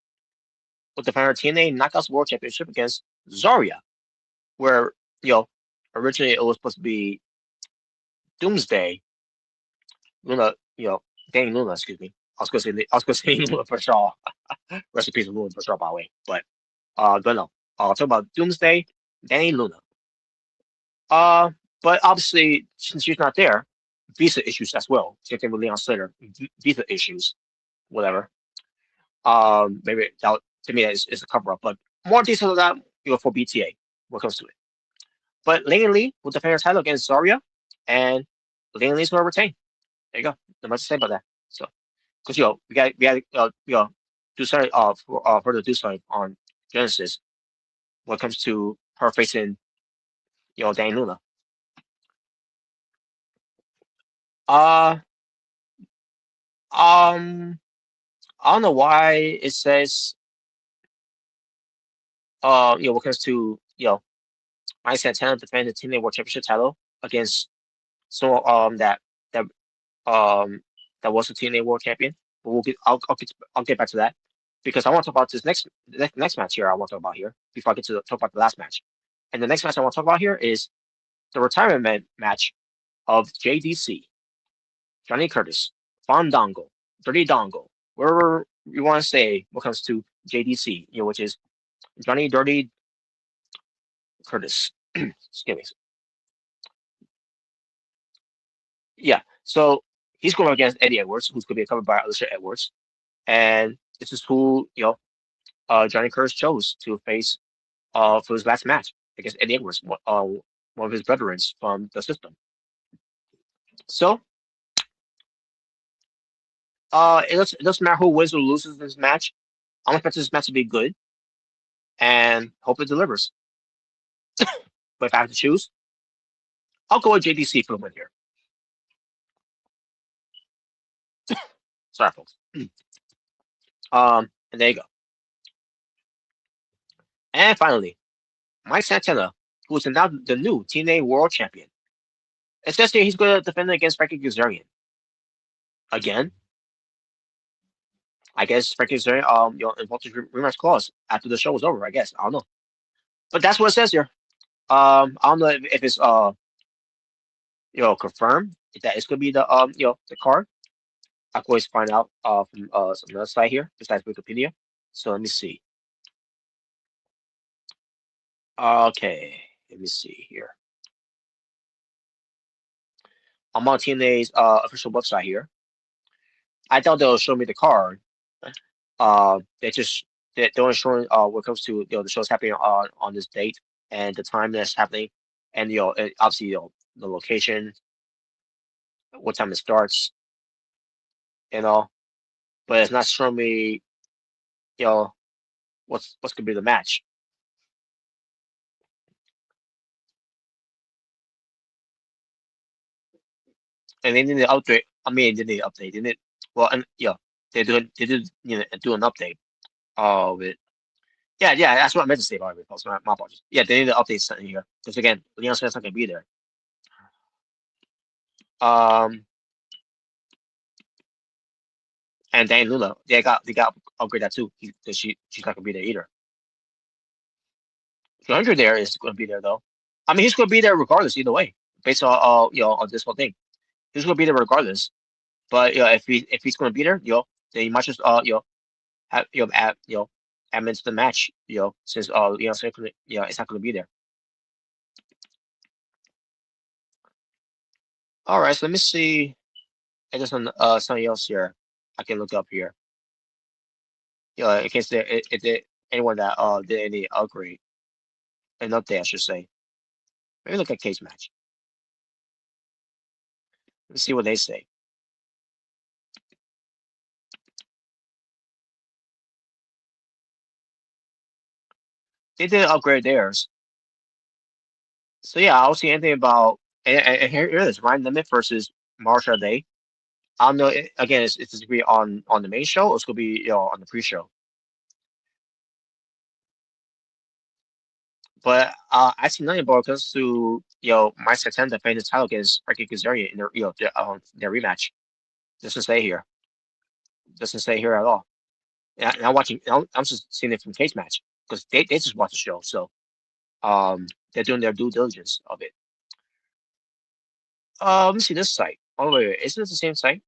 S1: with the final TNA Knockouts World Championship against Zarya, where originally it was supposed to be Doomsday, Luna, Danny Luna, excuse me. I was gonna say Luna for sure. Rest in peace, Luna for sure, by the way. But no. Talk about Doomsday, Danny Luna. Uh, but obviously, since she's not there, visa issues as well. Same thing with Leon Slater, visa issues, whatever. Maybe that to me is a cover up, but more details of that for BTA when it comes to it. But Lane Lee will defend her title against Zarya, and Lane Lee's going to retain. There you go. Not much to say about that. So, because we got do something further do something on Genesis when it comes to her facing Danny Luna. Uh um I don't know why it says when it comes to Mike Santana defending the TNA World Championship title against someone that um that was the TNA World Champion. But I'll get back to that because I want to talk about this next match here. I want to talk about here before I get to talk about the last match. And the next match I want to talk about here is the retirement match of JDC, Johnny Curtis, Fandango, Dirty Dongo, wherever you want to say when it comes to JDC, which is Johnny Dirty Curtis. Excuse me. Yeah, so he's going against Eddie Edwards, who's going to be covered by Alicia Edwards. and this is who Johnny Curtis chose to face for his last match against Eddie Edwards, one of his veterans from the system. So it doesn't matter who wins or loses this match. I'm expecting this match to be good and hope it delivers. But if I have to choose, I'll go with JDC for the win here. Sorry, folks. And there you go. And finally, Mike Santana, who is now the new TNA World Champion. It says here he's going to defend against Frankie Kazarian. Again, I guess Frankie Kazarian invoked his rematch clause after the show was over. I guess I don't know, but that's what it says here. I don't know if it's confirmed that it's going to be the card. I can always find out from some other site here besides Wikipedia. So let me see. Okay, let me see here. I'm on TNA's official website here. I thought they'll show me the card. They're only showing what comes to the show's happening on this date and the time that's happening, and obviously the location, what time it starts, but it's not showing me what's gonna be the match. And they need to update. I mean, they need to update, didn't it? Well, and they did do an update of it. Yeah, that's what I meant to say about it. Folks. My apologies. Yeah, they need to update something here because again, Leon Smith's not gonna be there. And Dan Luna, they got upgrade that too because she's not gonna be there either. 200 there is gonna be there though. I mean, he's gonna be there regardless either way, based on on this whole thing. He's gonna be there regardless. But if he's gonna be there, then you might just have add add him into the match, since so it's not gonna be there. All right, so let me see. I guess something else here I can look up here. In case if there anyone that did any upgrade, an update I should say. Maybe look at cage match. Let's see what they say. They did upgrade theirs. So yeah, I don't see anything about and here it is, Ryan Limit versus Marsha Day. I don't know. Again, it's going to be on the main show, or it's going to be on the pre-show. But I see nothing about it comes to Mike Santana defending his title against Frankie Kazarian in their rematch. Doesn't say here. Doesn't say here at all. And I'm watching. I'm just seeing it from cage match because they just watch the show, so they're doing their due diligence of it. Let me see this site. Oh wait, isn't it the same site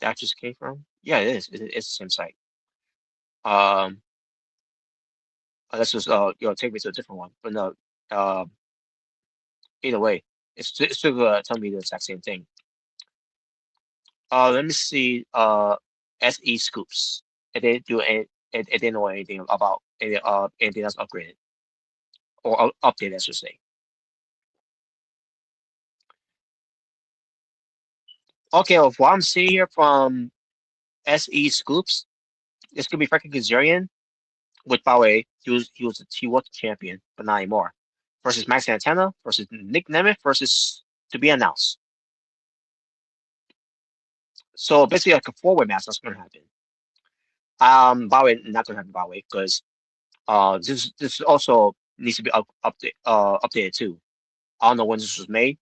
S1: that just came from? Yeah, it is. It's the same site. Um, let's just take me to a different one. But no, either way, it's still telling me the exact same thing. Let me see. SE Scoops. If they do any, if they know anything about anything that's upgraded or updated, I should say. Okay, well, what I'm seeing here from SE Scoops, this could be Frankie Kazarian, which by the way, he was the champion, but not anymore. Versus Max Santana versus Nick Nemeth versus to be announced. So basically, like a four-way match that's going to happen. By the way, not going to happen by the way because this also needs to be updated too. I don't know when this was made.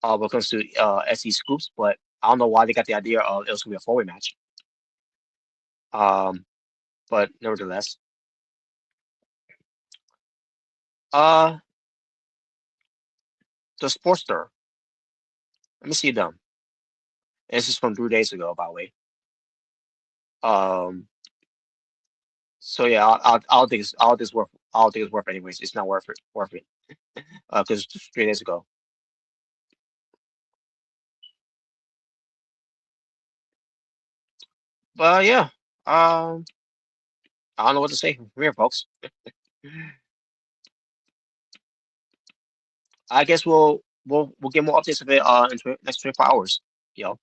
S1: When it comes to SE Scoops, but I don't know why they got the idea of it was going to be a four-way match. But nevertheless, uh, the Sportster. Let me see them. This is from 3 days ago, by the way. Um, so yeah, I'll think it's worth. I'll think it's worth anyways. It's not worth it. Because it's 3 days ago. But yeah, I don't know what to say from here, folks. I guess we'll get more updates of it in next 24 hours. You know,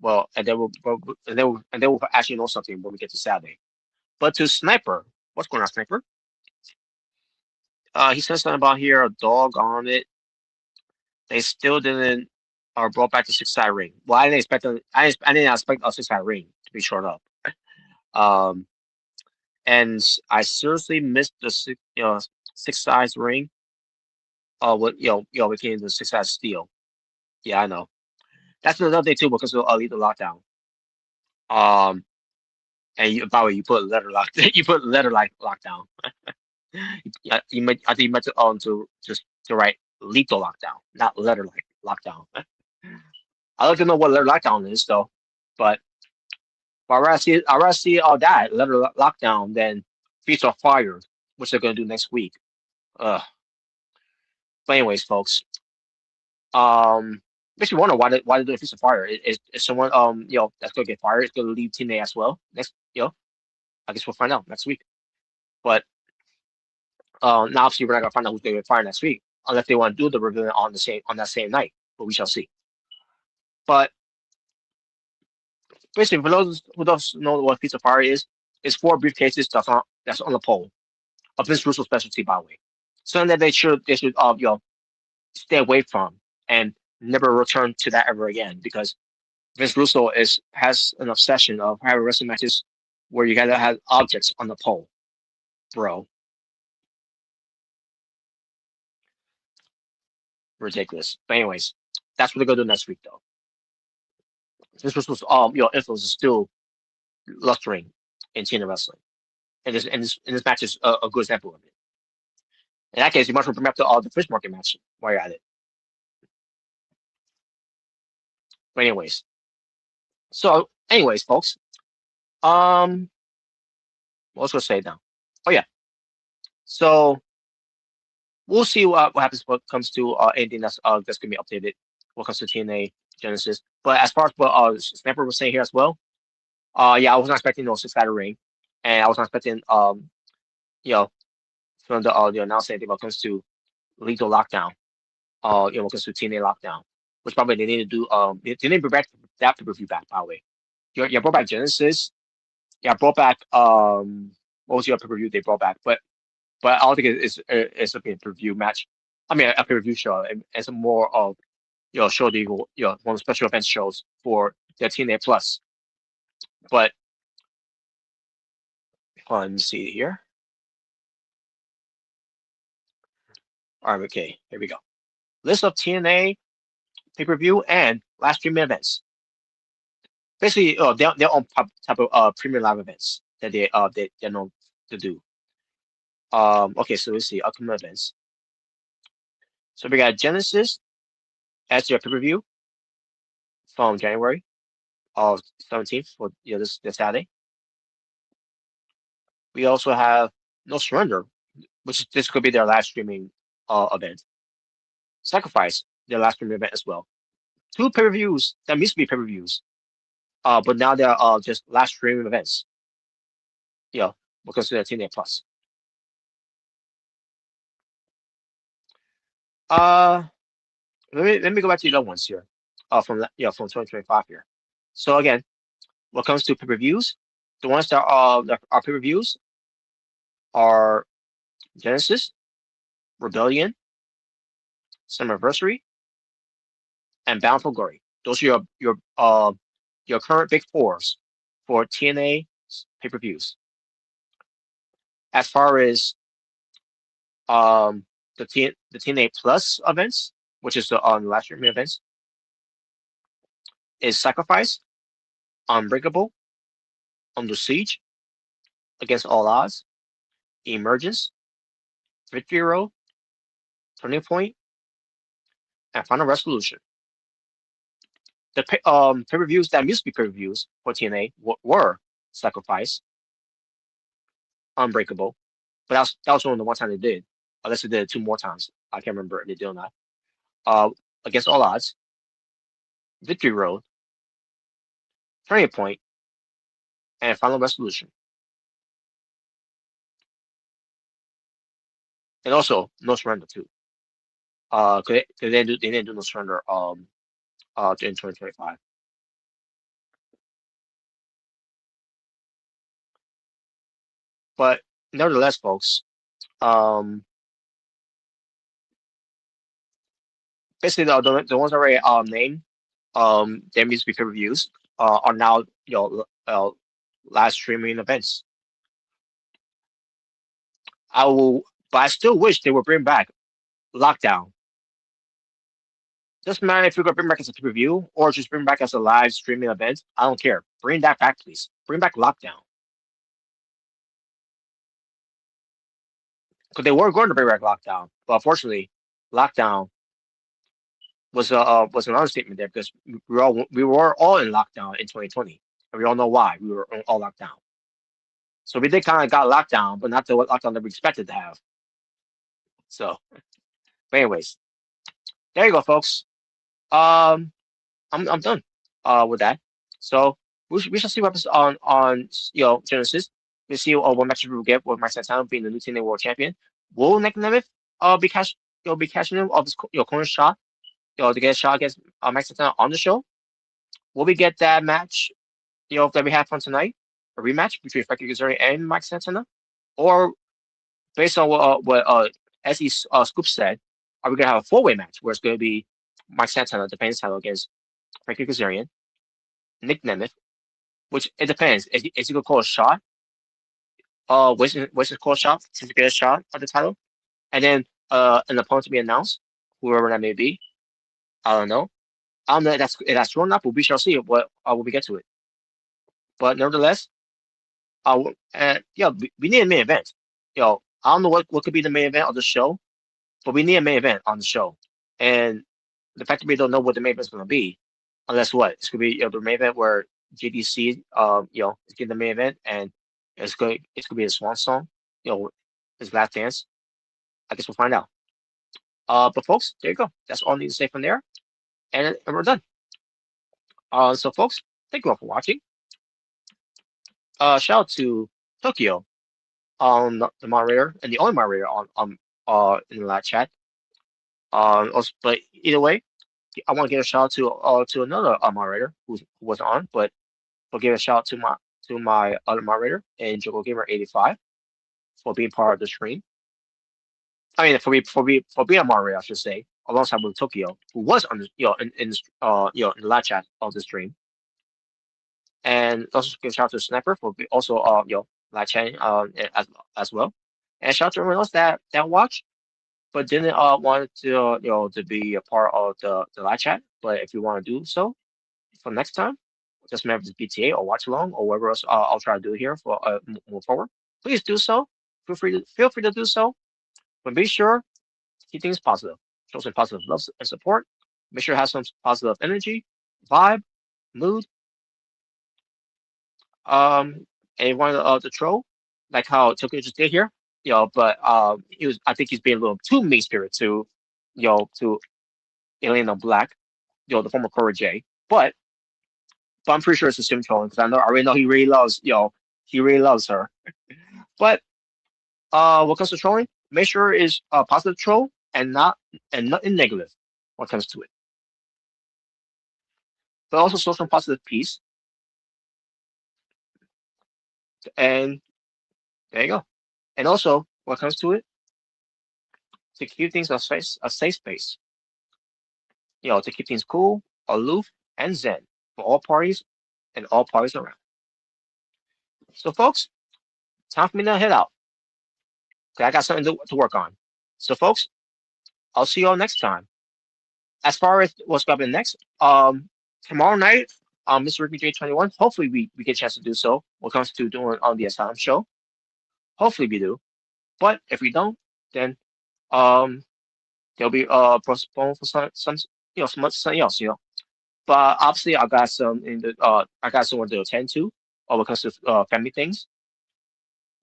S1: well, and then we'll actually know something when we get to Saturday. But to Sniper, what's going on, Sniper? He said something about here a dog on it. They still didn't brought back the six-side ring. Well, I didn't expect I didn't expect a six-side ring to be short up. Um, and I seriously missed the six-side ring. What became the six-side steel. Yeah, I know. That's another thing too because of Elite Lockdown. Um, and by the way, you put letter lock. You put letter like lockdown. Yeah, I think you meant to just to write lethal lockdown, not letter like lockdown. I like to know what letter lockdown is though, but I'd rather see all that letter lockdown than Feast of Fire, which they're gonna do next week. Uh, but anyways, folks, makes me wonder why they do Feast of Fire. Is someone that's gonna get fired? It's gonna leave TNA as well next. I guess we'll find out next week. But now obviously we're not gonna find out who's gonna get fired next week unless they want to do the reveal on that same night. But we shall see. But basically, for those who don't know what Feast of Fire is, it's four briefcases that's on the pole. A Vince Russo specialty, by the way. Something that they should stay away from and never return to that ever again because Vince Russo has an obsession of having wrestling matches where you gotta have objects on the pole, bro. Ridiculous. But anyways, that's what they're gonna do next week though. Vince Russo's influence is still lustering in TNA wrestling. And this match is a good example of it. In that case, you might as well bring up the fish market match while you're at it. But anyways, folks, what was I gonna say now? Oh yeah, so we'll see what happens when it comes to anything that's gonna be updated when it comes to TNA Genesis. But as far as what Snapper was saying here as well, yeah, I was not expecting no six-sided ring, and I was not expecting you know, from the announcement anything when it comes to Lethal Lockdown, when it comes to TNA Lockdown, which probably they need to do they need to bring back that pay-per-view back, by the way. You brought back Genesis, yeah, brought back what was your pay-per-view they brought back, but I don't think it's a pay-per-view match. I mean, a pay-per-view show. It's a more of show the one of the special event shows for the TNA Plus. But let me see here. All right, okay, here we go. List of TNA pay-per-view and live streaming events. Basically, their own type of premium live events that they're known to do. Okay, so let's see upcoming events. So we got Genesis as your pay-per-view from January of 17th for this Saturday. We also have No Surrender, which this could be their live streaming event. Sacrifice, their live streaming event as well. Two pay-per-views that used to be pay-per-views, but now they're just live streaming events. Because they're TNA Plus. Let me go back to the other ones here. From 2025 here. So again, when it comes to pay-per-views, the ones that are pay-per-views are Genesis, Rebellion, Summerversary, and Bound for Glory. Those are your current big fours for TNA pay-per-views. As far as the TNA Plus events, which is the last streaming events, is Sacrifice, Unbreakable, Under Siege, Against All Odds, Emergence, Victory Road, Turning Point, and Final Resolution. The pay-per-views that used to be pay-per-views for TNA were Sacrifice, Unbreakable, but that was only the one time they did. Unless they did it two more times. I can't remember if they did or not. Against All Odds, Victory Road, Turning Point, and final resolution. And also no surrender too. 'Cause they didn't do no surrender in 2025. But nevertheless, folks, um, basically the ones already named, their music reviews are now live streaming events. I will, but I still wish they would bring back Lockdown. Doesn't matter if you're gonna bring back as a review or just bring back as a live streaming event. I don't care. Bring that back, please. Bring back Lockdown because they were going to bring back Lockdown, but unfortunately, Lockdown was an understatement there because we were all in lockdown in 2020, and we all know why we were all locked down. So we did kind of got locked down, but not the lockdown that we expected to have. So, but anyways, there you go, folks. Um, I'm done with that. So we shall see what happens on Genesis. We see what matches we will get with Mike Santana being the new TNA World Champion. Will Nick Nemeth be cashing in of his corner shot to get a shot against Mike Santana on the show? Will we get that match that we have from tonight, a rematch between Frankie Kazarian and Mike Santana, or based on what SE Scoop said, are we gonna have a four-way match where it's gonna be Mike Santana defending his title against Frankie Kazarian, Nick Nemeth, which it depends. Is he gonna call a shot? What's his call a shot to get a shot at the title, and then an opponent to be announced, whoever that may be. I don't know. I don't know if that's true or not, but we shall see what when we get to it. But nevertheless, we need a main event. I don't know what could be the main event of the show, but we need a main event on the show. And the fact that we don't know what the main event is going to be, unless what it's going to be the main event where JDC is getting the main event and it's going to be a swan song, his last dance. I guess we'll find out. But folks, there you go. That's all I need to say from there, and we're done. So folks, thank you all for watching. Shout out to Tokyo on the moderator and the only moderator in the live chat. Also, but either way, I want to give a shout out to another moderator who wasn't on, but I'll give a shout out to my other moderator and Jogo Gamer 85 for being part of the stream. I mean, for being a moderator, I should say, alongside with Tokyo, who was on the in the live chat of the stream, and also give a shout out to Sniper for also live chatting as well, and shout out to everyone else that watched but didn't want to to be a part of the live chat. But if you want to do so for next time, just remember this BTA or watch along or whatever else I'll try to do here for move forward. Please do so. Feel free to do so. But be sure to keep things positive. Show some positive love and support. Make sure to have some positive energy, vibe, mood. And you want to troll, like how Tokyo just did here. But I think he's being a little too mean spirit to Elena Black, the former Cora J. But I'm pretty sure it's a sim trolling because I already know he really loves her. But when it comes to trolling, make sure it's a positive troll and nothing negative when it comes to it. But also show some positive peace. And there you go. And also when it comes to it, to keep things a safe space. To keep things cool, aloof, and zen for all parties and all parties around. So folks, time for me to head out. 'Cause I got something to work on. So folks, I'll see you all next time. As far as what's going to be next, tomorrow night, Mr. Ricky J21, hopefully we get a chance to do so when it comes to doing on the Asylum show. Hopefully we do. But if we don't, then they'll be postponed for something else, But obviously I got I got someone to attend to when it comes to family things.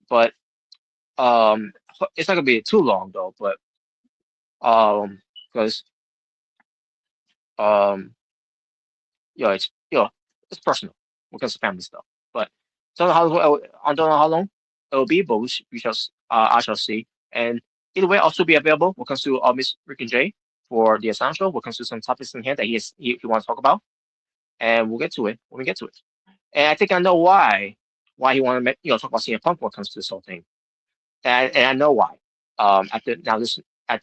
S1: But it's not gonna be too long though, but because um it's it's personal because of family stuff. But I don't know how long it will be, but we shall I shall see. And either way, also be available when it comes to Miss Rick and Jay for the essential. When it comes to some topics in here that he wants to talk about, and we'll get to it when we get to it. And I think I know why he wanted to talk about CM Punk when it comes to this whole thing, and I know why. After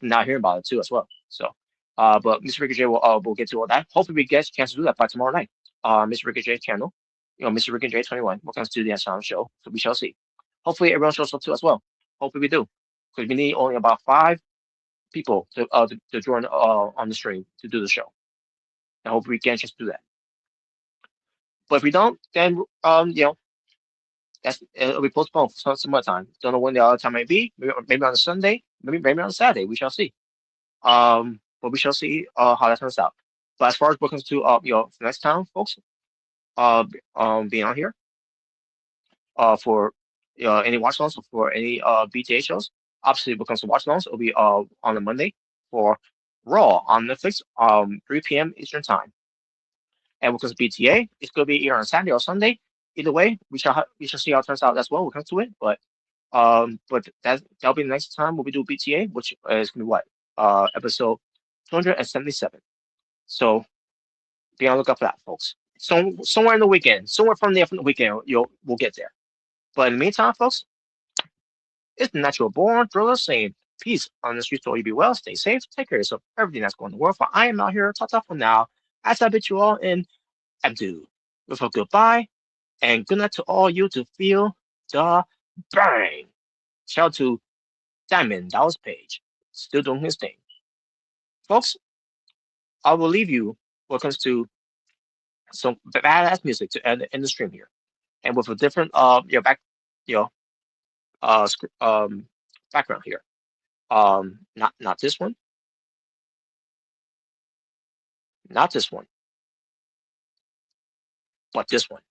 S1: now hearing about it too as well. So, but Mr. Ricochet will get to all that. Hopefully, we get a chance to do that by tomorrow night. Mr. Ricochet channel, Mr. Ricochet 21. What comes to the Asylum show? So we shall see. Hopefully, everyone shows up too as well. Hopefully, we do, because we need only about 5 people to join on the stream to do the show. And hopefully, we get a chance to do that. But if we don't, then it'll be postponed for some other time. Don't know when the other time may be. Maybe on a Sunday. Maybe on a Saturday. We shall see. But we shall see how that turns out. But as far as bookings to next time, folks, being on here for any watch alongs or for any BTA shows, obviously bookings to watch alongs will be on a Monday for Raw on Netflix 3 p.m. Eastern time. And because BTA, it's going to be either on Saturday or Sunday. Either way, we shall see how it turns out as well when it comes to it. But that'll be the next time when we do BTA, which is going to be what episode 277. So be on the lookout for that, folks. So somewhere in the weekend, somewhere from the weekend, we'll get there. But in the meantime, folks, it's the natural born driller saying peace on the streets. All you be well, stay safe, take care of yourself, everything that's going on in the world. For I am out here, ta for now. As I bid you all in adieu, with a goodbye and good night to all you to feel the bang. Shout out to Diamond Dallas Page, still doing his thing, folks. I will leave you when it comes to some badass music to end the stream here, and with a different you know background here. Not this one, not this one, but this one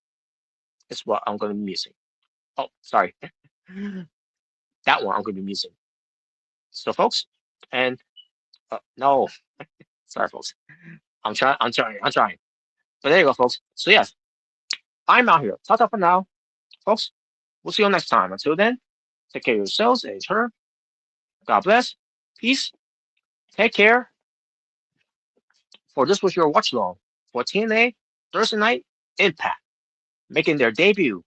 S1: is what I'm going to be using. Oh, sorry, that one I'm going to be using. So, folks, and no, sorry, folks. I'm trying. But there you go, folks. So yes, I'm out here. Ta for now, folks. We'll see you next time. Until then, take care of yourselves and each other. God bless. Peace. Take care. For this was your watch along for TNA Thursday Night Impact, making their debut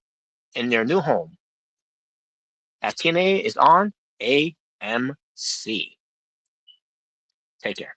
S1: in their new home as TNA is on AMC. Take care.